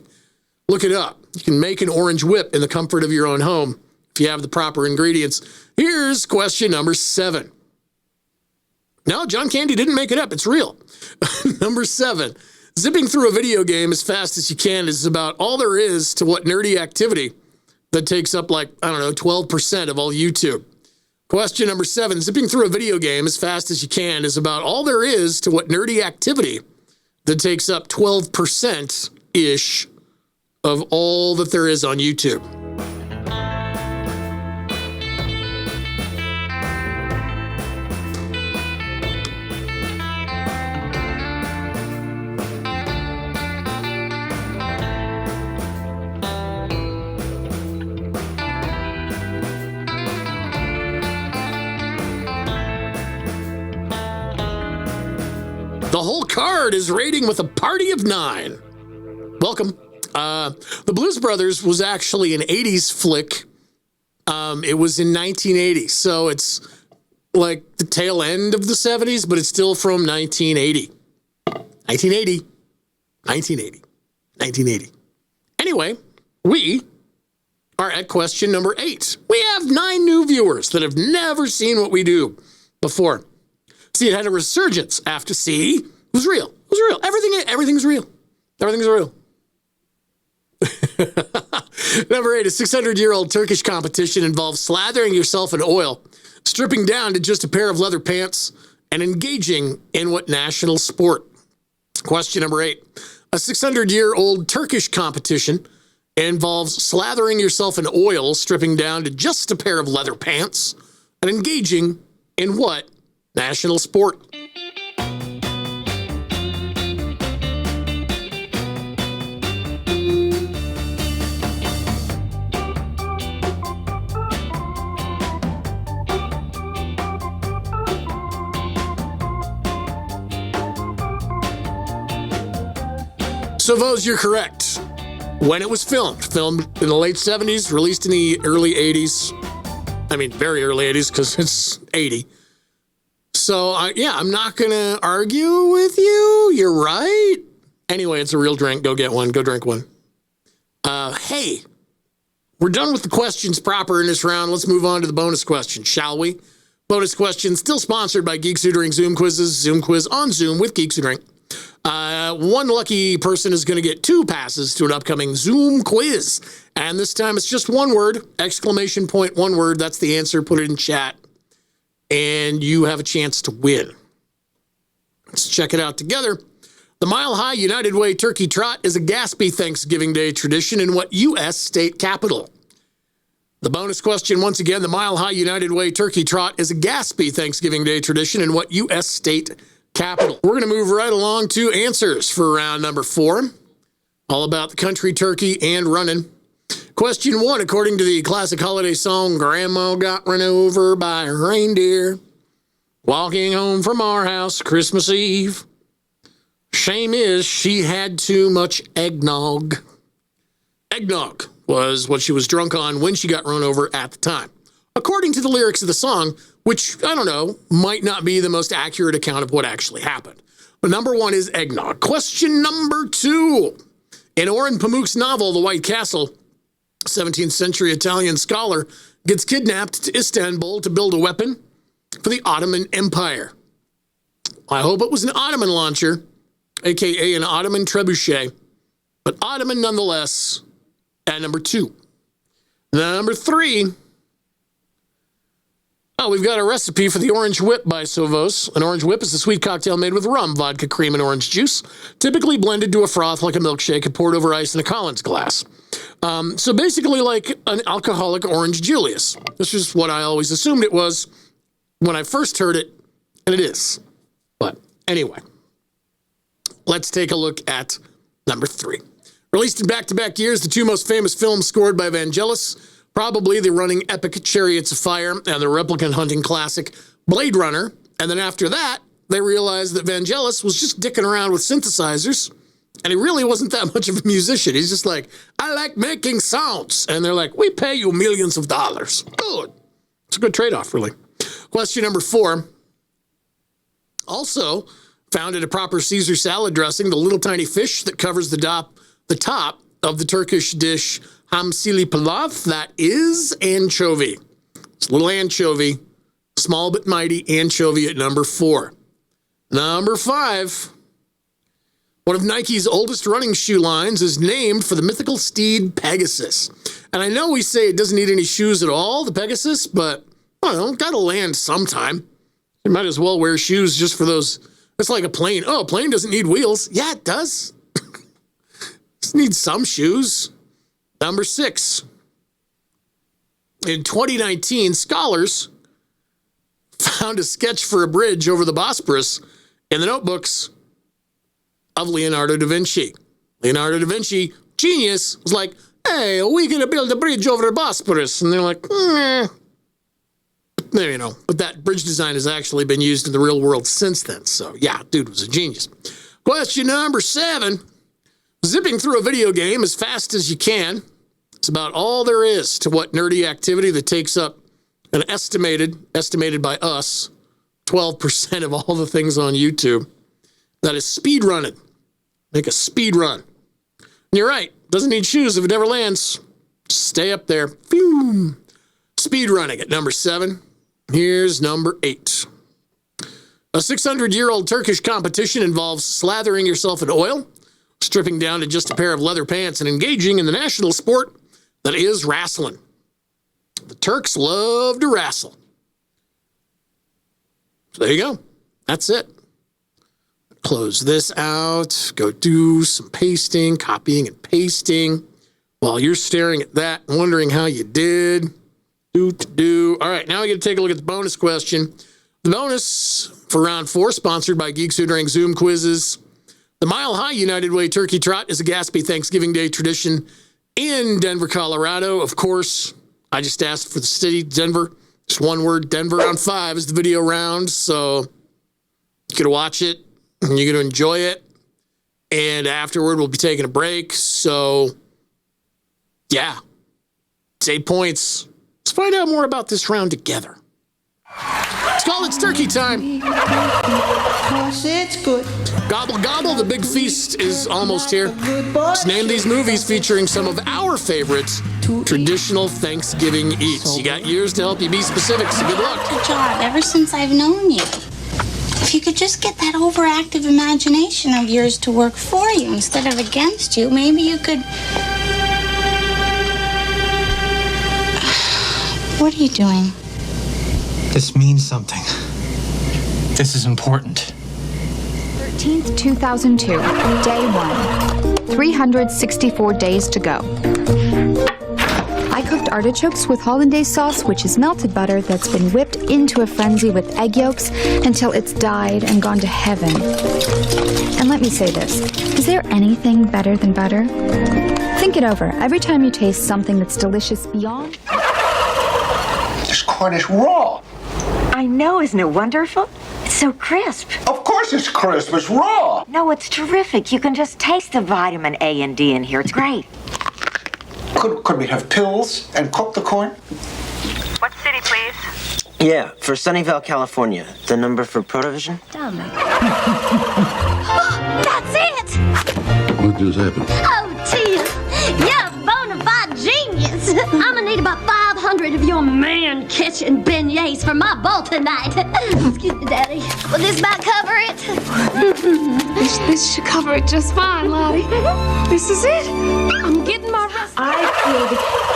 Look it up. You can make an orange whip in the comfort of your own home if you have the proper ingredients. Here's question number 7. No, John Candy didn't make it up. It's real. Number 7. Zipping through a video game as fast as you can is about all there is to what nerdy activity that takes up 12% of all YouTube. Question number 7, zipping through a video game as fast as you can is about all there is to what nerdy activity that takes up 12%-ish of all that there is on YouTube. The whole card is rating with a party of 9. Welcome. The Blues Brothers was actually an 80s flick. It was in 1980, so it's like the tail end of the 70s, but it's still from 1980. 1980. Anyway, we are at question number 8. We have 9 new viewers that have never seen what we do before. See, it had a resurgence after C. It was real. It was real. Everything's real. Everything's real. Number 8, a 600-year-old Turkish competition involves slathering yourself in oil, stripping down to just a pair of leather pants, and engaging in what national sport? Question number 8, a 600-year-old Turkish competition involves slathering yourself in oil, stripping down to just a pair of leather pants, and engaging in what national sport? So, Vos, you're correct. When it was filmed in the late 70s, released in the early 80s. I mean, very early 80s because it's 80. So, I'm not going to argue with you. You're right. Anyway, it's a real drink. Go get one. Go drink one. Hey, we're done with the questions proper in this round. Let's move on to the bonus question, shall we? Bonus question, still sponsored by Geeks Who Drink Zoom Quizzes. Zoom quiz on Zoom with Geeks Who Drink. One lucky person is going to get 2 passes to an upcoming Zoom quiz. And this time it's just one word, exclamation point, one word. That's the answer. Put it in chat. And you have a chance to win. Let's check it out together. The Mile High United Way Turkey Trot is a Gatsby Thanksgiving Day tradition in what U.S. state capital? The bonus question, once again, the Mile High United Way Turkey Trot is a Gatsby Thanksgiving Day tradition in what U.S. state capital? We're going to move right along to answers for round number 4. All about the country turkey and running. Question 1, according to the classic holiday song, Grandma got run over by a reindeer walking home from our house Christmas Eve. Shame is she had too much eggnog. Eggnog was what she was drunk on when she got run over at the time. According to the lyrics of the song, which, I don't know, might not be the most accurate account of what actually happened. But number 1 is eggnog. Question number 2. In Orhan Pamuk's novel, The White Castle, 17th century Italian scholar gets kidnapped to Istanbul to build a weapon for the Ottoman Empire. I hope it was an Ottoman launcher, a.k.a. an Ottoman trebuchet, but Ottoman nonetheless at number 2. Number 3. Oh, we've got a recipe for the Orange Whip by Sovos. An Orange Whip is a sweet cocktail made with rum, vodka, cream, and orange juice, typically blended to a froth like a milkshake and poured over ice in a Collins glass. So basically like an alcoholic Orange Julius. This is what I always assumed it was when I first heard it, and it is. But anyway, let's take a look at number 3. Released in back-to-back years, the 2 most famous films scored by Vangelis, probably the running epic Chariots of Fire and the replicant hunting classic Blade Runner. And then after that, they realized that Vangelis was just dicking around with synthesizers, and he really wasn't that much of a musician. He's just like, I like making sounds. And they're like, we pay you millions of dollars. Good. It's a good trade-off, really. Question number 4. Also found in a proper Caesar salad dressing, the little tiny fish that covers the top of the Turkish dish hamsili pilav, that is anchovy. It's a little anchovy, small but mighty anchovy at number 4. Number 5. One of Nike's oldest running shoe lines is named for the mythical steed Pegasus. And I know we say it doesn't need any shoes at all, the Pegasus, but I don't know, gotta land sometime. You might as well wear shoes just for those. It's like a plane. Oh, a plane doesn't need wheels. Yeah, it does. It needs some shoes. Number 6. In 2019, scholars found a sketch for a bridge over the Bosporus in the notebooks of Leonardo da Vinci. Leonardo da Vinci, genius, was like, hey, we're going to build a bridge over the Bosporus. And they're like, There, but that bridge design has actually been used in the real world since then. So, yeah, dude was a genius. Question number 7. Zipping through a video game as fast as you can. It's about all there is to what nerdy activity that takes up an estimated by us, 12% of all the things on YouTube. That is speed running. Make a speed run. And you're right. Doesn't need shoes if it never lands. Just stay up there. Phew. Speed running at number 7. Here's number 8. A 600-year-old Turkish competition involves slathering yourself in oil, stripping down to just a pair of leather pants, and engaging in the national sport that is wrestling. The Turks love to wrestle. So there you go. That's it. Close this out. Go do some pasting, copying and pasting while you're staring at that and wondering how you did. All right, now we got to take a look at the bonus question. The bonus for round 4, sponsored by Geeks Who Drink Zoom Quizzes. The Mile High United Way Turkey Trot is a Gatsby Thanksgiving Day tradition in Denver, Colorado. Of course, I just asked for the city, Denver. Just one word, Denver. Round 5 is the video round, so you're going to watch it, and you're going to enjoy it. And afterward, we'll be taking a break. So, yeah, it's 8 points. Let's find out more about this round together. Let's call it turkey time. It's good. Gobble, gobble. The big feast is almost here. Let's name these movies featuring some of our favorite traditional Thanksgiving eats. You got years to help you be specific, so good luck. Good job ever since I've known you. If you could just get that overactive imagination of yours to work for you instead of against you, maybe you could... What are you doing? This means something. This is important. 13th, 2002, day 1. 364 days to go. I cooked artichokes with hollandaise sauce, which is melted butter that's been whipped into a frenzy with egg yolks until it's died and gone to heaven. And let me say this, is there anything better than butter? Think it over. Every time you taste something that's delicious beyond... This corn is raw. I know, isn't it wonderful? It's so crisp. Of course it's crisp, it's raw. No, it's terrific. You can just taste the vitamin A and D in here. It's great. Could we have pills and cook the corn? What city, please? Yeah, for Sunnyvale, California. The number for Protovision? Tell me. Oh, that's it! What just happened? Oh, Tia, you're a bona fide genius. I'm gonna need about 500 of your man-catching beignets for my ball tonight. Excuse me, Daddy. Will this about cover it? This should cover it just fine, Lottie. This is it. I'm getting my rest. I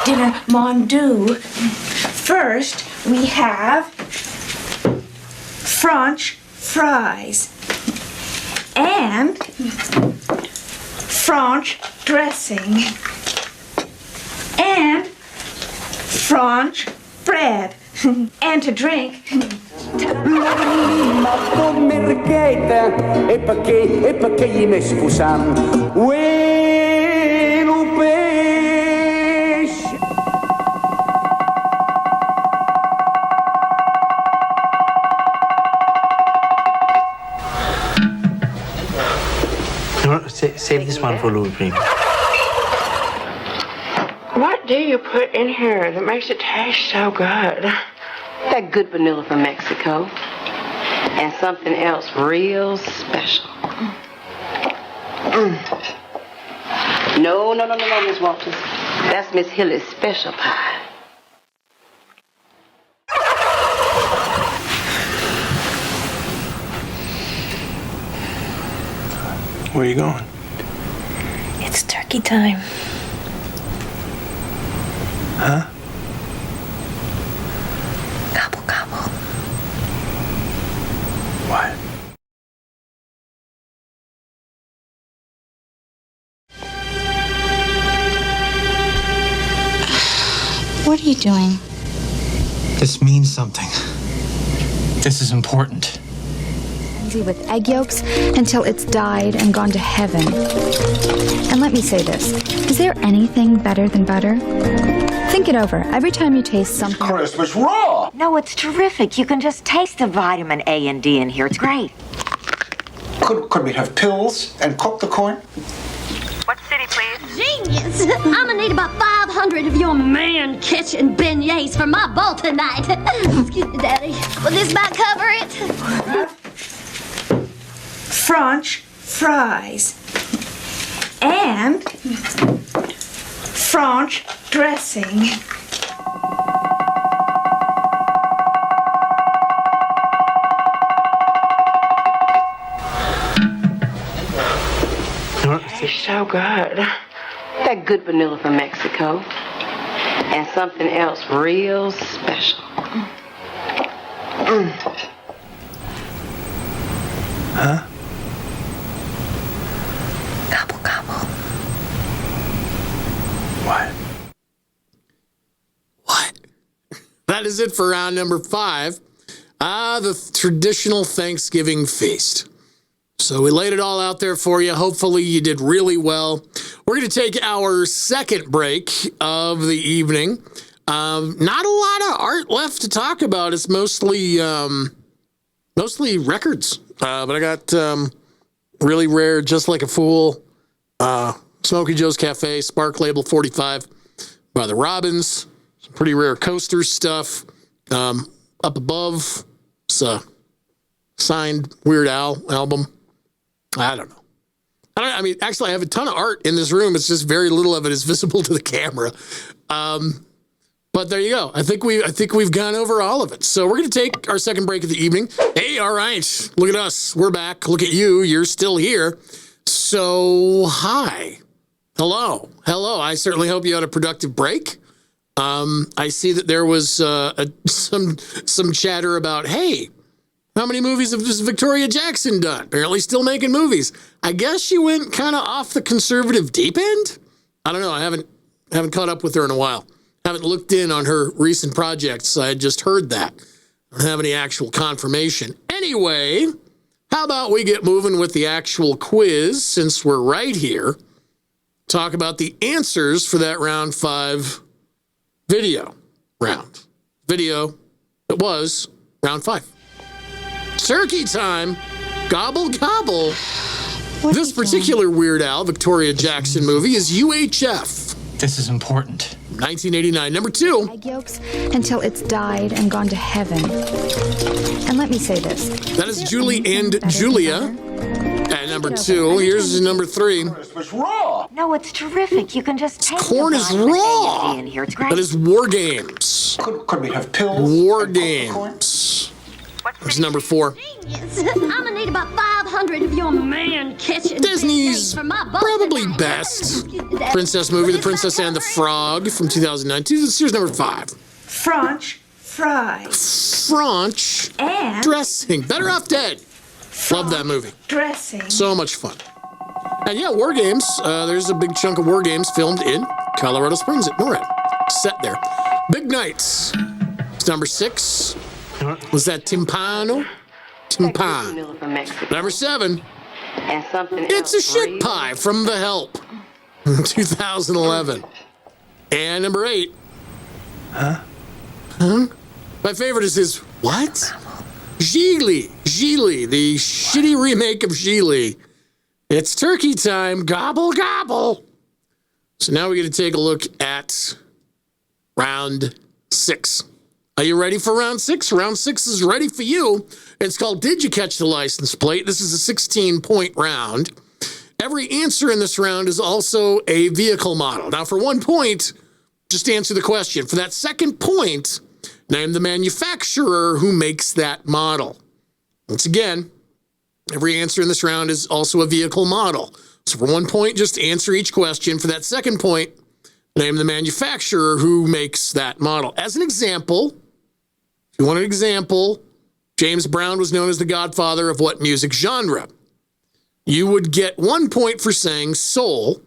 did dinner Mondu. First, we have French fries and French dressing and French bread and to drink. Save this one for Louis Primo. What do you put in here that makes it taste so good? That good vanilla from Mexico. And something else real special. No, Miss Walters. That's Miss Hilly's special pie. Where are you going? It's turkey time. Huh? Gobble, gobble. What? What are you doing? This means something. This is important. With egg yolks until it's died and gone to heaven. And let me say this, is there anything better than butter? Think it over. Every time you taste something... Crisp, it's raw! No, it's terrific. You can just taste the vitamin A and D in here. It's great. Could we have pills and cook the corn? What city, please? Genius! I'm gonna need about 500 of your man kitchen beignets for my bowl tonight. Excuse me, Daddy. Will this about cover it? French fries and French dressing. It's so good. That good vanilla from Mexico. And something else real special. Huh? Gobble, gobble. What? What? That is it for round number 5. The traditional Thanksgiving feast. So we laid it all out there for you. Hopefully you did really well. We're going to take our second break of the evening. Not a lot of art left to talk about. It's mostly records. But I got really rare, Just Like a Fool, Smokey Joe's Cafe, Spark Label 45 by the Robins. Some pretty rare coasters stuff. Up above, it's a signed Weird Al album. I don't know. I mean, actually, I have a ton of art in this room. It's just very little of it is visible to the camera. But there you go. I think we've gone over all of it. So we're going to take our second break of the evening. Hey, all right. Look at us. We're back. Look at you. You're still here. So, hi. Hello. I certainly hope you had a productive break. I see that there was some chatter about, hey, how many movies has Victoria Jackson done? Apparently still making movies. I guess she went kind of off the conservative deep end. I don't know. I haven't caught up with her in a while. Haven't looked in on her recent projects. I had just heard that. I don't have any actual confirmation. Anyway, how about we get moving with the actual quiz since we're right here. Talk about the answers for that round 5 video round. Video that was round 5. Turkey time. Gobble, gobble. This particular Weird Al Victoria Jackson movie is UHF. This is important. 1989. Number 2. Egg yolks until it's died and gone to heaven. And let me say this. That is Julie and Julia. At number 2. Here's number 3. It's raw. No, it's terrific. You can just taste Corn the is vitamin A raw. and D in here. It's great. That is War Games. Could we have pills? War and cook the corn? Games. There's number 4. Genius! I'm gonna need about 500 of your man kitchen Disney's beignets for my bowl probably tonight. best princess movie, The Princess and the Frog from 2009. Here's number 5. French fries French and dressing. Better Off Dead. Love that movie. dressing. So much fun. And yeah, War Games. There's a big chunk of War Games filmed in Colorado Springs at NORAD. Set there. Big Nights. It's number 6. Was that Timpano? Timpan. Vanilla from Mexico. Number 7. And something It's a else shit real pie from The Help. 2011. And number 8. Huh? My favorite is his what? Gigli, the shitty remake of Gigli. It's turkey time. Gobble, gobble. So now we get to take a look at round 6. Are you ready for round 6? Round 6 is ready for you. It's called Did You Catch the License Plate? This is a 16-point round. Every answer in this round is also a vehicle model. Now, for 1 point, just answer the question. For that second point, name the manufacturer who makes that model. Once again, every answer in this round is also a vehicle model. So for 1 point, just answer each question. For that second point, Name the manufacturer who makes that model. As an example, if you want an example, James Brown was known as the godfather of what music genre? You would get 1 point for saying soul.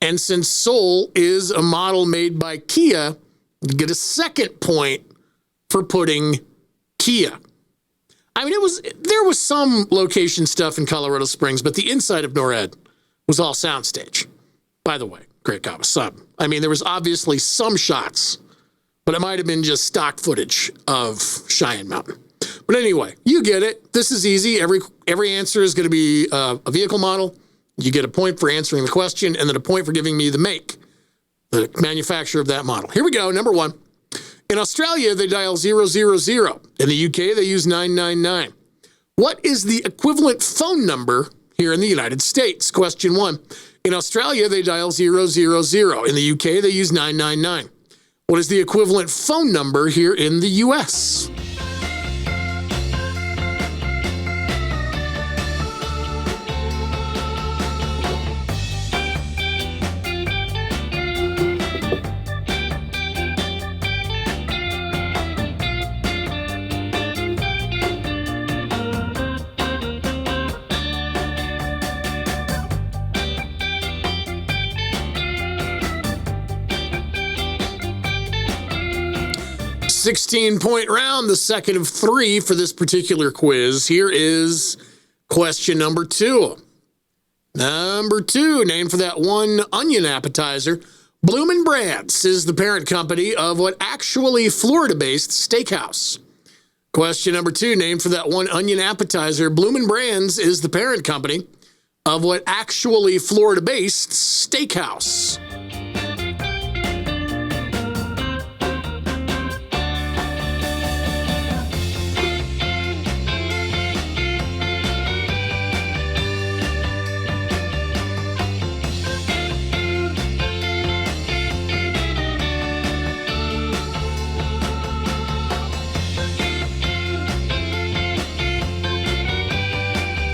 And since soul is a model made by Kia, you get a second point for putting Kia. I mean, there was some location stuff in Colorado Springs, but the inside of NORAD was all soundstage. By the way, great God, some. I mean, there was obviously some shots, but it might have been just stock footage of Cheyenne Mountain. But anyway, you get it. This is easy. Every answer is going to be a vehicle model. You get a point for answering the question, and then a point for giving me the make, the manufacturer of that model. Here we go. Number 1. In Australia, they dial 000. In the UK, they use 999. What is the equivalent phone number here in the United States? Question 1. In Australia, they dial 000. In the UK, they use 999. What is the equivalent phone number here in the US? $16-point round, the second of 3 for this particular quiz. Here is question number 2. Number 2, named for that one onion appetizer. Bloomin' Brands is the parent company of what actually Florida-based steakhouse? Question number 2, named for that one onion appetizer. Bloomin' Brands is the parent company of what actually Florida-based steakhouse?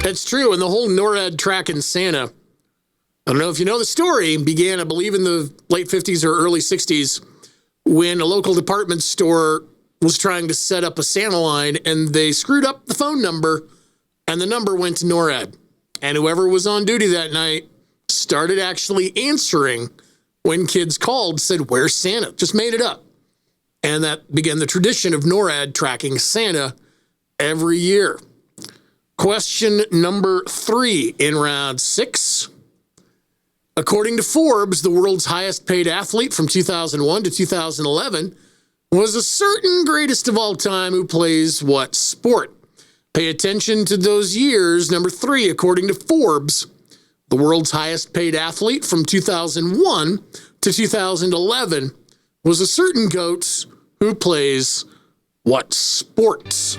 It's true, and the whole NORAD track in Santa, I don't know if you know the story, began, I believe, in the late 50s or early 60s when a local department store was trying to set up a Santa line, and they screwed up the phone number, and the number went to NORAD. And whoever was on duty that night started actually answering when kids called, said, "Where's Santa?" Just made it up. And that began the tradition of NORAD tracking Santa every year. Question number 3 in round 6. According to Forbes, the world's highest paid athlete from 2001 to 2011 was a certain greatest of all time who plays what sport? Pay attention to those years. Number 3, according to Forbes, the world's highest paid athlete from 2001 to 2011 was a certain GOAT who plays what sports?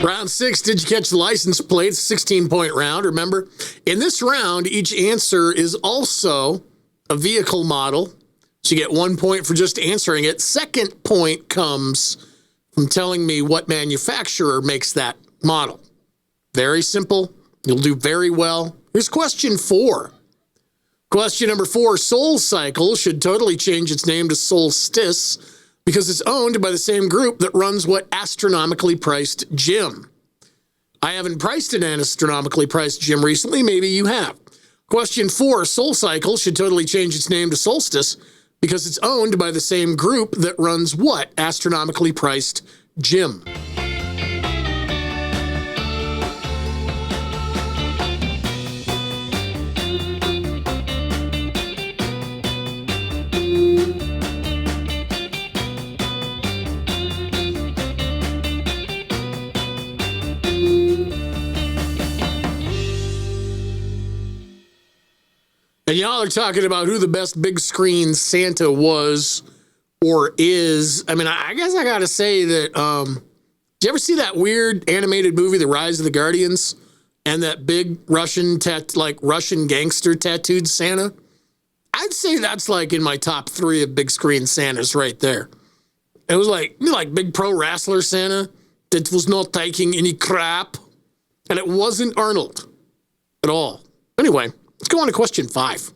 Round 6, did you catch the license plate? It's a 16-point round. Remember, in this round, each answer is also a vehicle model. So you get 1 point for just answering it. Second point comes from telling me what manufacturer makes that model. Very simple. You'll do very well. Here's question 4. Question number 4, Soul Cycle should totally change its name to Solstice because it's owned by the same group that runs what astronomically priced gym. I haven't priced an astronomically priced gym recently. Maybe you have. Question 4, Soul Cycle should totally change its name to Solstice because it's owned by the same group that runs what astronomically priced gym. And y'all are talking about who the best big screen Santa was or is. I mean, I guess I got to say that, did you ever see that weird animated movie, The Rise of the Guardians? And that big Russian gangster tattooed Santa? I'd say that's like in my top 3 of big screen Santas right there. It was like big pro wrestler Santa that was not taking any crap. And it wasn't Arnold at all. Anyway, let's go on to question 5.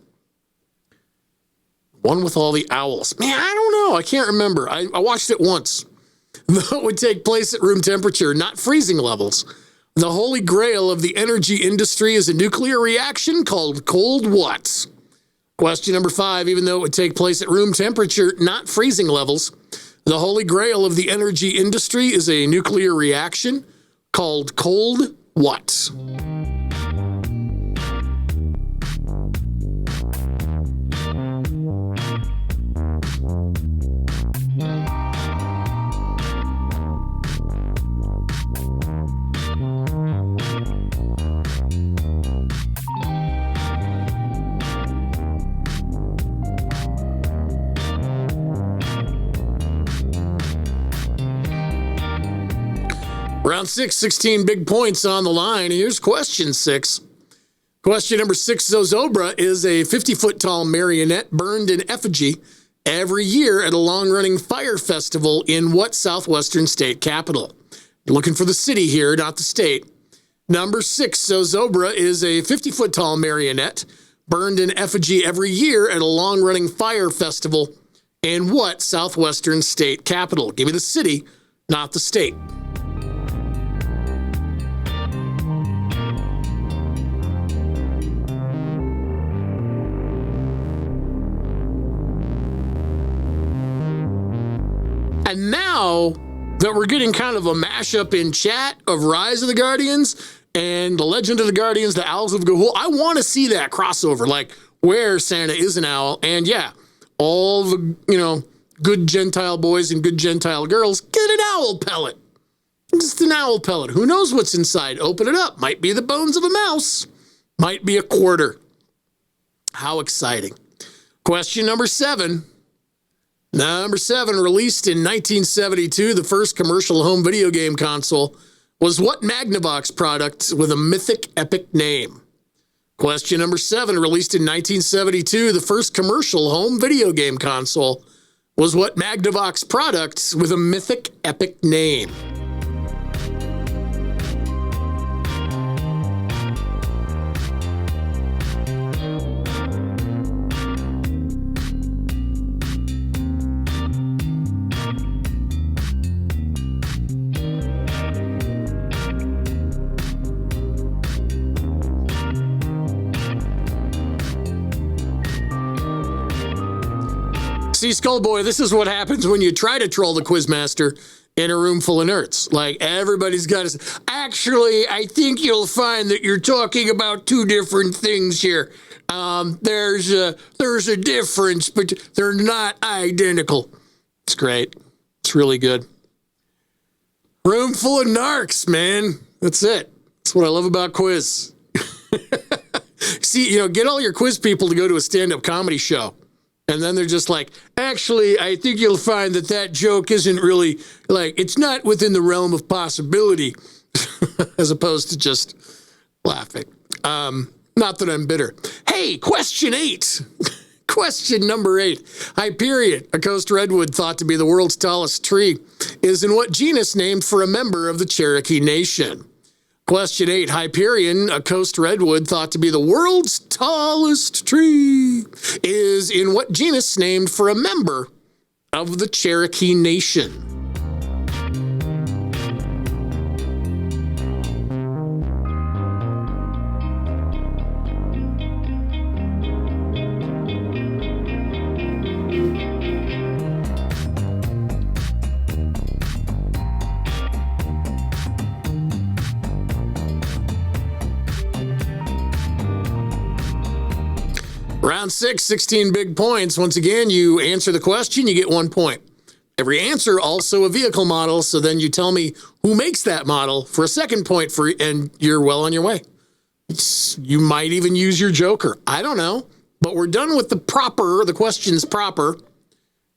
One with all the owls. Man, I don't know. I can't remember. I watched it once. Though it would take place at room temperature, not freezing levels. The holy grail of the energy industry is a nuclear reaction called cold what? Question number 5, even though it would take place at room temperature, not freezing levels, the holy grail of the energy industry is a nuclear reaction called cold what? Round 6, 16 big points on the line. Here's question 6. Question number 6, Zozobra is a 50-foot tall marionette burned in effigy every year at a long-running fire festival in what southwestern state capital? You're looking for the city here, not the state. Number 6, Zozobra is a 50-foot tall marionette burned in effigy every year at a long-running fire festival in what southwestern state capital? Give me the city, not the state. And now that we're getting kind of a mashup in chat of Rise of the Guardians and The Legend of the Guardians, The Owls of Ga'Hoole, I want to see that crossover, like where Santa is an owl. And yeah, all the, good Gentile boys and good Gentile girls get an owl pellet. Just an owl pellet. Who knows what's inside? Open it up. Might be the bones of a mouse. Might be a quarter. How exciting. Question number 7. Number 7, released in 1972, the first commercial home video game console was what Magnavox product with a mythic epic name? Question number 7, released in 1972, the first commercial home video game console was what Magnavox product with a mythic epic name? See, Skullboy, this is what happens when you try to troll the Quizmaster in a room full of nerds. Like, everybody's got to say, actually, I think you'll find that you're talking about 2 different things here. There's a difference, but they're not identical. It's great. It's really good. Room full of narcs, man. That's it. That's what I love about quiz. See, get all your quiz people to go to a stand-up comedy show. And then they're just like, actually, I think you'll find that joke isn't really, it's not within the realm of possibility, as opposed to just laughing. Not that I'm bitter. Hey, question 8. Question number 8. Hyperion, a coast redwood thought to be the world's tallest tree, is in what genus named for a member of the Cherokee Nation? Question 8. Hyperion, a coast redwood thought to be the world's tallest tree, is in what genus named for a member of the Cherokee Nation? Round 6, 16 big points. Once again, you answer the question, you get 1 point. Every answer also a vehicle model, so then you tell me who makes that model for a second point, and you're well on your way. You might even use your joker. I don't know. But we're done with the questions proper.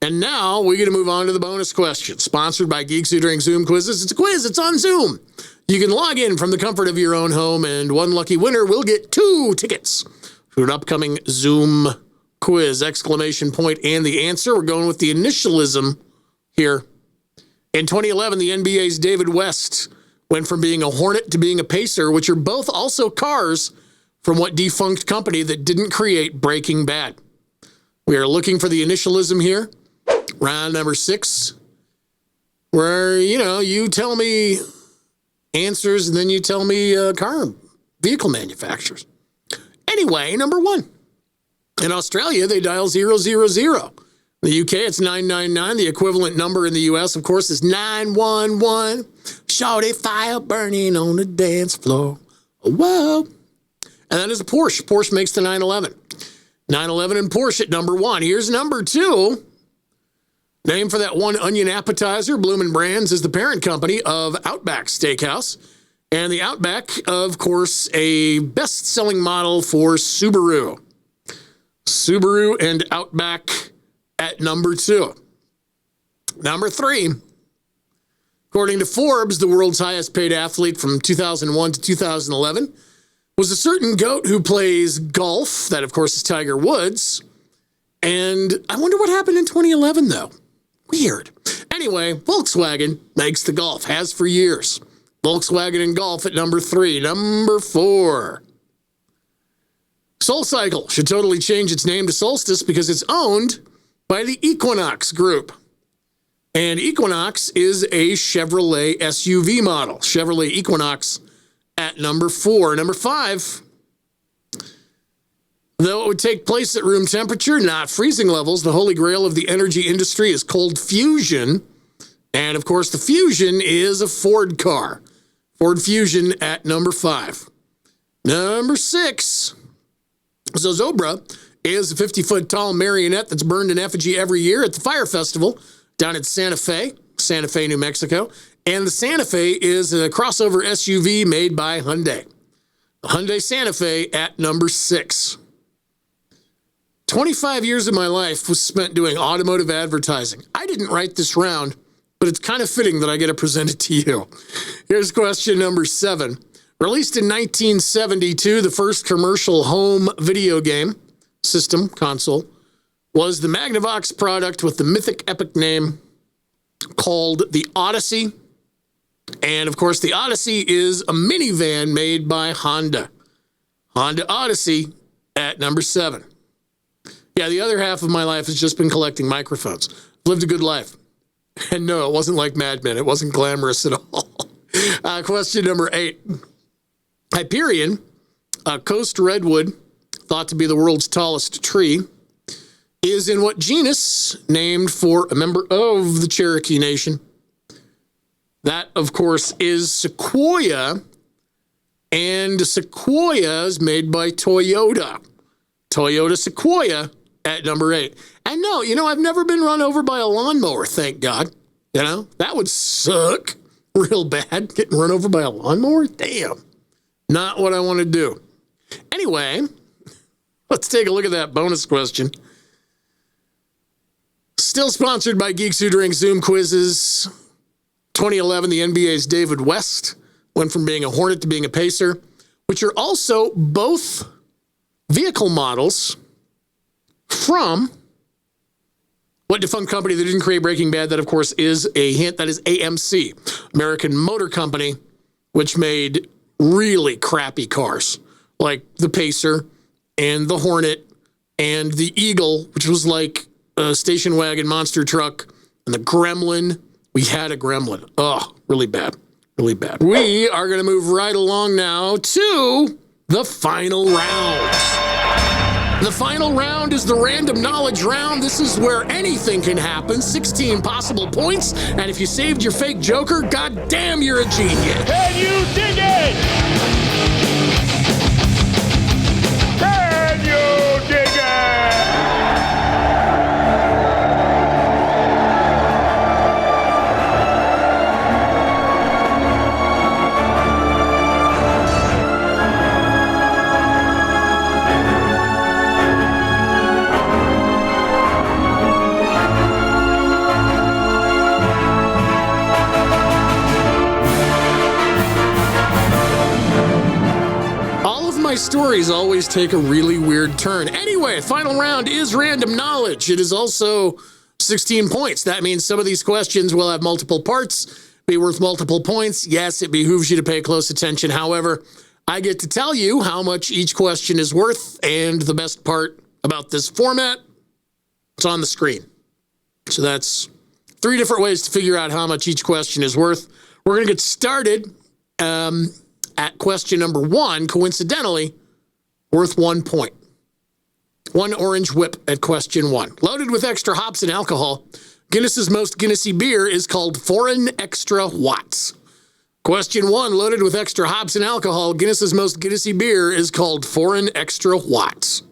And now we're going to move on to the bonus question, sponsored by Geeks Who Drink Zoom Quizzes. It's a quiz. It's on Zoom. You can log in from the comfort of your own home, and one lucky winner will get 2 tickets for an upcoming Zoom quiz, exclamation point, and the answer. We're going with the initialism here. In 2011, the NBA's David West went from being a Hornet to being a Pacer, which are both also cars from what defunct company that didn't create Breaking Bad? We are looking for the initialism here. Round number 6, where, you tell me answers and then you tell me vehicle manufacturers. Anyway, number 1. In Australia, they dial 000. In the UK, it's 999. The equivalent number in the US, of course, is 911. Shawty fire burning on the dance floor. Whoa. And that is a Porsche. Porsche makes the 911. 911 and Porsche at number 1. Here's number 2. Name for that one onion appetizer, Bloomin' Brands, is the parent company of Outback Steakhouse. And the Outback, of course, a best-selling model for Subaru. Subaru and Outback at number 2. Number 3. According to Forbes, the world's highest-paid athlete from 2001 to 2011 was a certain goat who plays golf. That, of course, is Tiger Woods. And I wonder what happened in 2011, though. Weird. Anyway, Volkswagen makes the Golf, has for years. Volkswagen and Golf at number 3. Number 4. SoulCycle should totally change its name to Solstice because it's owned by the Equinox Group. And Equinox is a Chevrolet SUV model. Chevrolet Equinox at number 4. Number 5. Though it would take place at room temperature, not freezing levels, the holy grail of the energy industry is cold fusion. And, of course, the Fusion is a Ford car. Ford Fusion at number 5. Number 6. Zozobra is a 50-foot tall marionette that's burned in effigy every year at the Fire Festival down in Santa Fe, New Mexico. And the Santa Fe is a crossover SUV made by Hyundai. The Hyundai Santa Fe at number 6. 25 years of my life was spent doing automotive advertising. I didn't write this round, but it's kind of fitting that I get to present it to you. Here's question number 7. Released in 1972, the first commercial home video game system console was the Magnavox product with the mythic epic name called the Odyssey. And, of course, the Odyssey is a minivan made by Honda. Honda Odyssey at number 7. Yeah, the other half of my life has just been collecting microphones. I've lived a good life. And no, it wasn't like Mad Men. It wasn't glamorous at all. Question number 8. Hyperion, a coast redwood, thought to be the world's tallest tree, is in what genus named for a member of the Cherokee Nation? That, of course, is Sequoia. And Sequoia is made by Toyota. Toyota Sequoia at number 8. And no, I've never been run over by a lawnmower, thank God. That would suck real bad, getting run over by a lawnmower. Damn. Not what I want to do. Anyway, let's take a look at that bonus question. Still sponsored by Geeks Who Drink Zoom Quizzes. 2011, the NBA's David West went from being a Hornet to being a Pacer, which are also both vehicle models from what defunct company that didn't create Breaking Bad? That, of course, is a hint. That is AMC, American Motor Company, which made really crappy cars like the Pacer and the Hornet and the Eagle, which was like a station wagon monster truck, and the Gremlin. We had a Gremlin. Oh, really bad. Really bad. We are going to move right along now to the final round. The final round is the random knowledge round. This is where anything can happen. 16 possible points. And if you saved your fake joker, goddamn, you're a genius. Can you dig it? Can you dig it? my stories always take a really weird turn. Anyway, final round is random knowledge. It is also 16 points. That means some of these questions will have multiple parts, be worth multiple points. Yes, it behooves you to pay close attention. However, I get to tell you how much each question is worth, and the best part about this format, it's on the screen. So that's 3 different ways to figure out how much each question is worth. We're going to get started at question number 1, coincidentally, worth 1 point. 1 orange whip at question 1. Loaded with extra hops and alcohol, Guinness's most Guinnessy beer is called Foreign Extra Watts. Question 1, loaded with extra hops and alcohol, Guinness's most Guinnessy beer is called Foreign Extra Watts.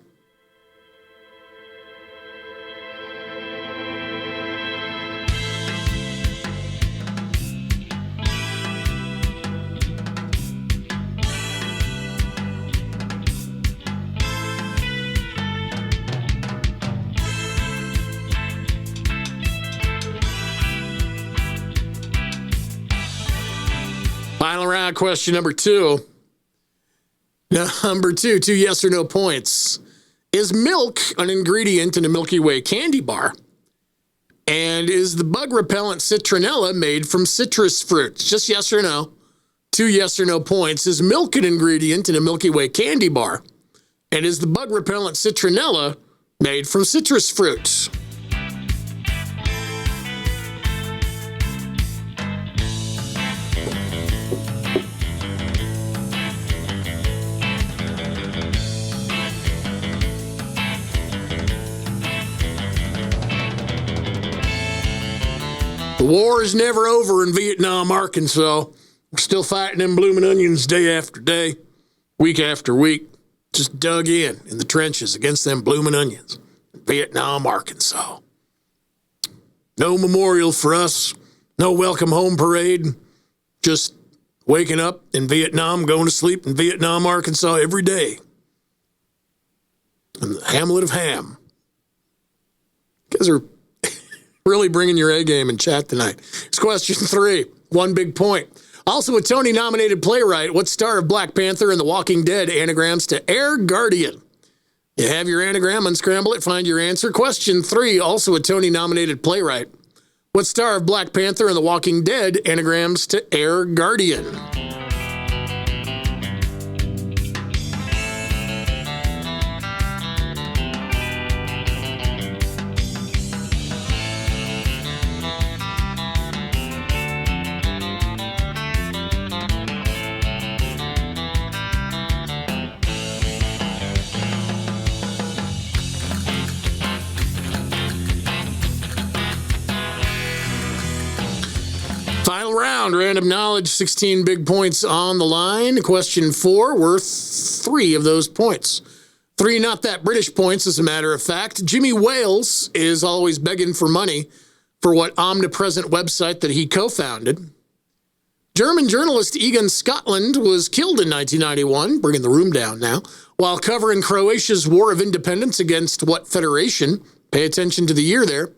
Final round, question number 2. Number 2 yes or no points. Is milk an ingredient in a Milky Way candy bar? And is the bug repellent citronella made from citrus fruits? Just yes or no. 2 yes or no points. Is milk an ingredient in a Milky Way candy bar? And is the bug repellent citronella made from citrus fruits? The war is never over in Vietnam, Arkansas. We're still fighting them blooming onions day after day, week after week. Just dug in the trenches against them blooming onions. Vietnam, Arkansas. No memorial for us. No welcome home parade. Just waking up in Vietnam, going to sleep in Vietnam, Arkansas every day. In the hamlet of Ham. You guys are really bringing your A game in chat tonight. It's question 3. 1 big point. Also a Tony-nominated playwright. What star of Black Panther and The Walking Dead anagrams to Air Guardian? You have your anagram, unscramble it, find your answer. Question 3. Also a Tony-nominated playwright. What star of Black Panther and The Walking Dead anagrams to Air Guardian? Final round, random knowledge, 16 big points on the line. Question 4, worth 3 of those points. 3 not that British points, as a matter of fact. Jimmy Wales is always begging for money for what omnipresent website that he co-founded. German journalist Egon Scotland was killed in 1991, bringing the room down now, while covering Croatia's War of Independence against what federation? Pay attention to the year there.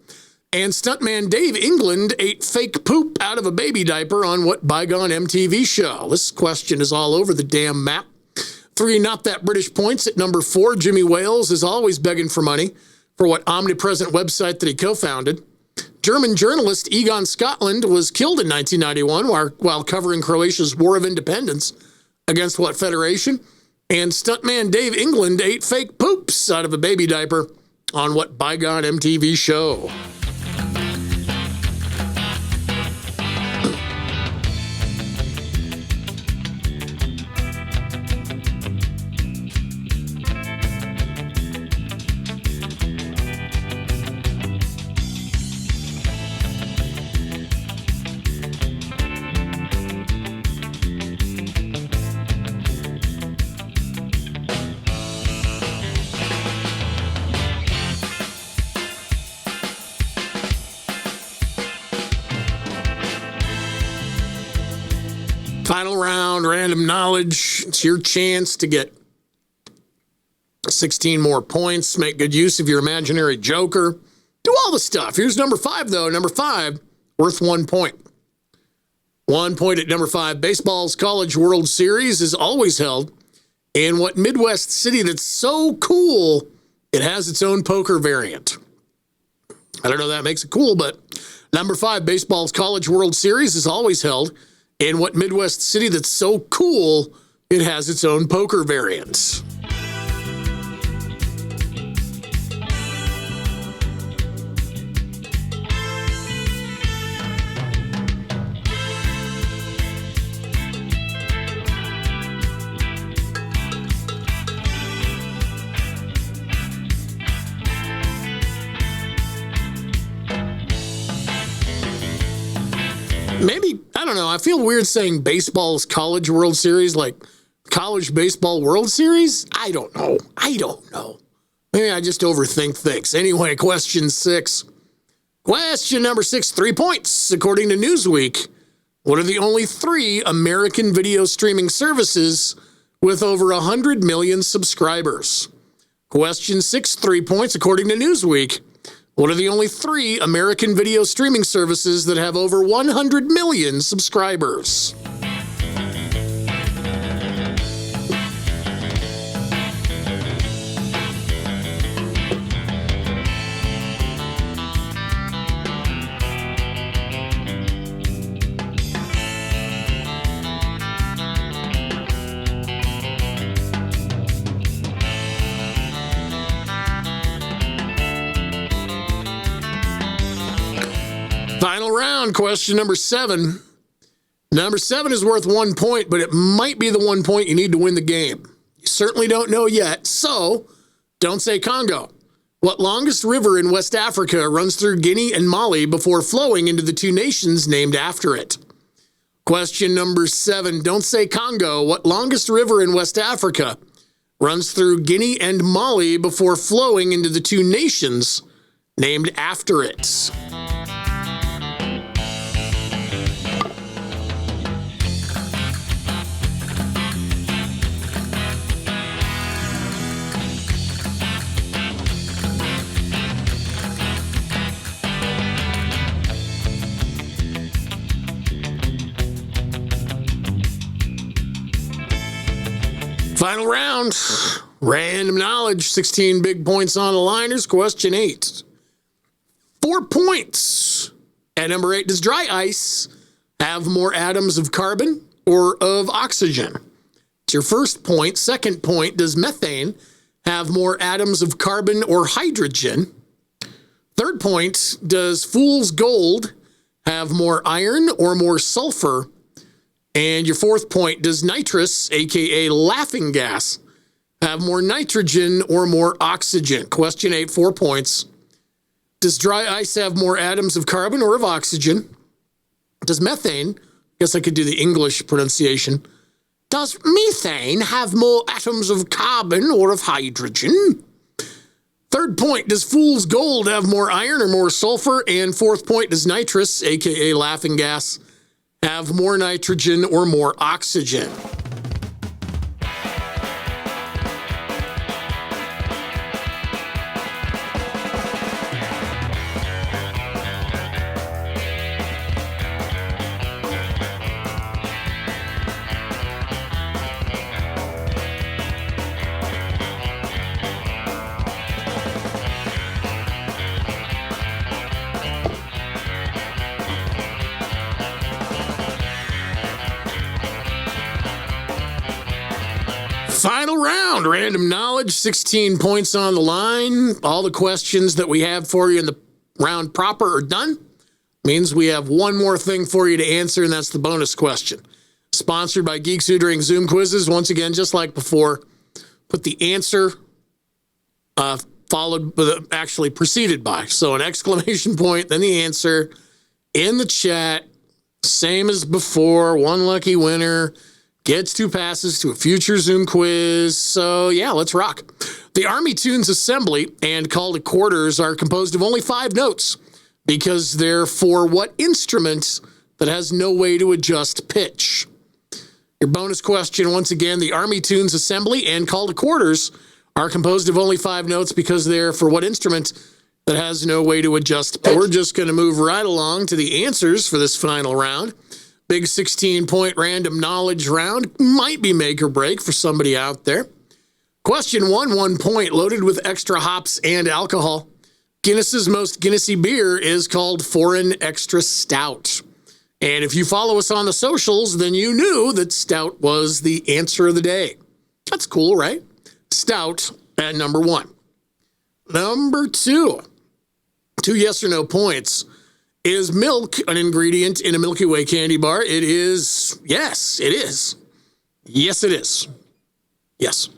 And stuntman Dave England ate fake poop out of a baby diaper on what bygone MTV show? This question is all over the damn map. 3 not that British points at number 4. Jimmy Wales is always begging for money for what omnipresent website that he co-founded. German journalist Egon Scotland was killed in 1991 while covering Croatia's War of Independence against what federation? And stuntman Dave England ate fake poops out of a baby diaper on what bygone MTV show? Final round, random knowledge. It's your chance to get 16 more points. Make good use of your imaginary joker. Do all the stuff. Here's number 5, though. Number 5, worth 1 point. 1 point at number 5. Baseball's College World Series is always held In what Midwest city that's so cool, it has its own poker variant? I don't know if that makes it cool, but number 5, baseball's College World Series is always held in what Midwest city that's so cool, it has its own poker variant? Maybe, I don't know, I feel weird saying baseball's College World Series, like College Baseball World Series? I don't know. Maybe I just overthink things. Anyway, question 6. Question number 6, 3 points. According to Newsweek, what are the only 3 American video streaming services with over 100 million subscribers? Question 6, 3 points. According to Newsweek, what are the only 3 American video streaming services that have over 100 million subscribers? Final round, question number 7. Number 7 is worth 1 point, but it might be the 1 point you need to win the game. You certainly don't know yet, so don't say Congo. What longest river in West Africa runs through Guinea and Mali before flowing into the 2 nations named after it? Question number 7, don't say Congo. What longest river in West Africa runs through Guinea and Mali before flowing into the 2 nations named after it? Final round, random knowledge, 16 big points on the liners. Question 8, 4 points. At number 8, does dry ice have more atoms of carbon or of oxygen? It's your first point. Second point, does methane have more atoms of carbon or hydrogen? Third point, does fool's gold have more iron or more sulfur? And your fourth point, does nitrous, aka laughing gas, have more nitrogen or more oxygen? Question 8, 4 points. Does dry ice have more atoms of carbon or of oxygen? Does methane, I guess I could do the English pronunciation, does methane have more atoms of carbon or of hydrogen? Third point, does fool's gold have more iron or more sulfur? And fourth point, does nitrous, aka laughing gas, have more nitrogen or more oxygen? Final round, random knowledge, 16 points on the line. All the questions that we have for you in the round proper are done. Means we have one more thing for you to answer, and that's the bonus question. Sponsored by Geeks Who during Zoom quizzes. Once again, just like before, put the answer followed, actually preceded by. So an exclamation point, then the answer in the chat. Same as before, one lucky winner gets 2 passes to a future Zoom quiz. So yeah, let's rock. The Army Tunes Assembly and Call to Quarters are composed of only 5 notes because they're for what instrument that has no way to adjust pitch? Your bonus question, once again, the Army Tunes Assembly and Call to Quarters are composed of only 5 notes because they're for what instrument that has no way to adjust pitch? We're just going to move right along to the answers for this final round. Big 16-point random knowledge round might be make or break for somebody out there. Question 1 point, loaded with extra hops and alcohol. Guinness's most Guinnessy beer is called Foreign Extra Stout. And if you follow us on the socials, then you knew that stout was the answer of the day. That's cool, right? Stout at number 1. Number 2 yes or no points. Is milk an ingredient in a Milky Way candy bar? It is. Yes, it is. Yes, it is. Yes.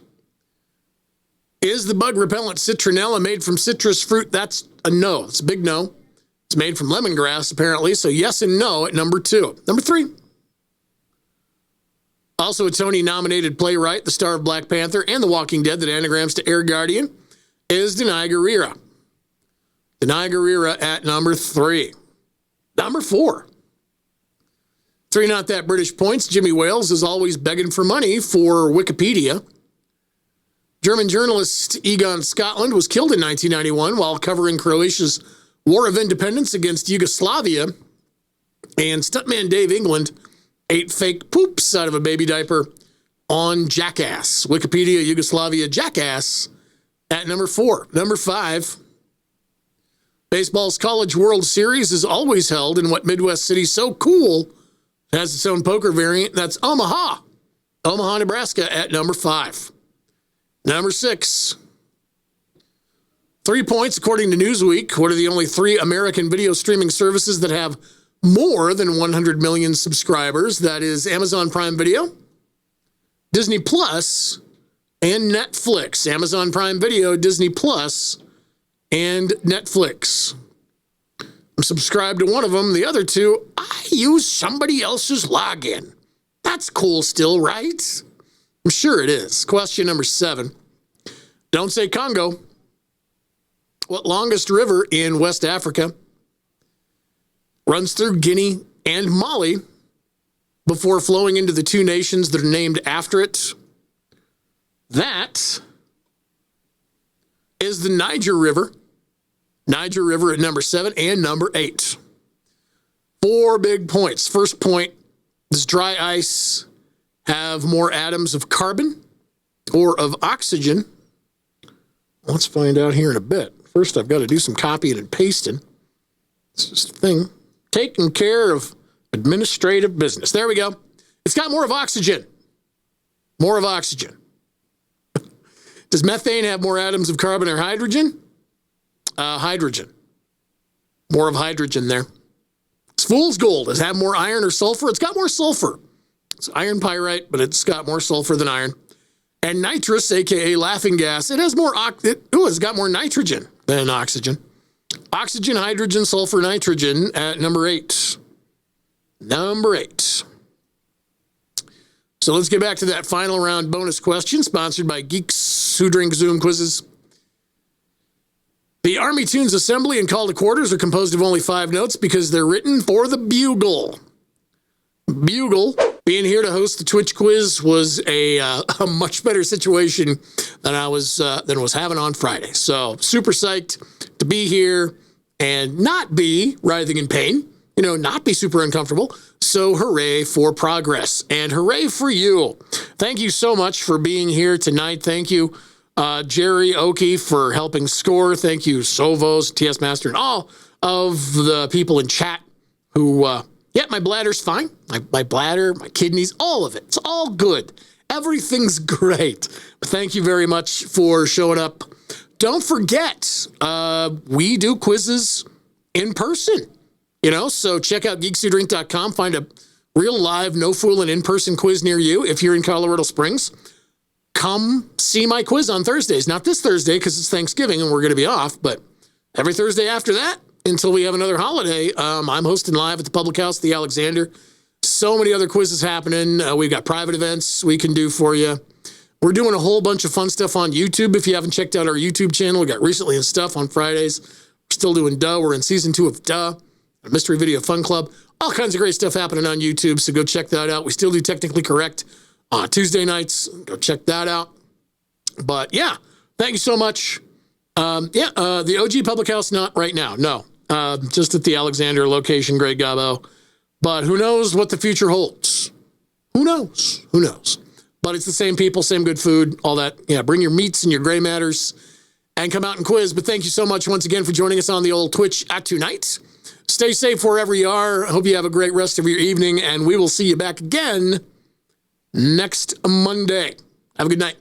Is the bug repellent citronella made from citrus fruit? That's a no. It's a big no. It's made from lemongrass, apparently. So yes and no at number 2. Number 3. Also a Tony-nominated playwright, the star of Black Panther and The Walking Dead that anagrams to Air Guardian, is Denai Guerrera. Denai Guerrera at number 3. Number 4. 3 not that British points. Jimmy Wales is always begging for money for Wikipedia. German journalist Egon Scotland was killed in 1991 while covering Croatia's War of Independence against Yugoslavia. And stuntman Dave England ate fake poops out of a baby diaper on Jackass. Wikipedia Yugoslavia Jackass at number 4. Number 5. Baseball's College World Series is always held in what Midwest city so cool has its own poker variant. That's Omaha. Omaha, Nebraska at number 5. Number 6. 3 points, according to Newsweek. What are the only 3 American video streaming services that have more than 100 million subscribers? That is Amazon Prime Video, Disney Plus, and Netflix. Amazon Prime Video, Disney Plus, and Netflix. I'm subscribed to one of them. The other 2, I use somebody else's login. That's cool still, right? I'm sure it is. Question number 7. Don't say Congo. What longest river in West Africa runs through Guinea and Mali before flowing into the 2 nations that are named after it? That is the Niger River. Niger River at number 7 and number 8. 4 big points. First point, does dry ice have more atoms of carbon or of oxygen? Let's find out here in a bit. First, I've got to do some copying and pasting. It's just a thing. Taking care of administrative business. There we go. It's got more of oxygen. More of oxygen. Does methane have more atoms of carbon or hydrogen? Hydrogen. More of hydrogen there. It's fool's gold. Does it have more iron or sulfur? It's got more sulfur. It's iron pyrite, but it's got more sulfur than iron. And nitrous, a.k.a. laughing gas, it has more, it's got more nitrogen than oxygen. Oxygen, hydrogen, sulfur, nitrogen at number 8. Number 8. So let's get back to that final round bonus question, sponsored by Geeks, who drink Zoom quizzes. The Army Tunes Assembly and Call to Quarters are composed of only 5 notes because they're written for the bugle. Bugle, being here to host the Twitch quiz was a much better situation than I was having on Friday. So super psyched to be here and not be writhing in pain, not be super uncomfortable. So hooray for progress and hooray for you. Thank you so much for being here tonight. Thank you, Jerry Oki, for helping score. Thank you, Sovos, TS Master, and all of the people in chat who, my bladder's fine. My bladder, my kidneys, all of it. It's all good. Everything's great. But thank you very much for showing up. Don't forget, we do quizzes in person, so check out geekswhodrink.com. Find a real live, no fooling in-person quiz near you. If you're in Colorado Springs, come see my quiz on Thursdays. Not this Thursday because it's Thanksgiving and we're going to be off, but every Thursday after that, until we have another holiday, I'm hosting live at the Public House, the Alexander. So many other quizzes happening. We've got private events we can do for you. We're doing a whole bunch of fun stuff on YouTube. If you haven't checked out our YouTube channel, we got Recently and Stuff on Fridays. We're still doing Duh. We're in season 2 of Duh, a Mystery Video Fun Club. All kinds of great stuff happening on YouTube, so go check that out. We still do Technically Correct on Tuesday nights. Go check that out. But yeah, thank you so much. The OG Public House, not right now. No. Just at the Alexander location, Greg Gabo. But who knows what the future holds? Who knows? Who knows? But it's the same people, same good food, all that. Yeah, bring your meats and your gray matters and come out and quiz. But thank you so much once again for joining us on the old Twitch at tonight. Stay safe wherever you are. Hope you have a great rest of your evening, and we will see you back again next Monday. Have a good night.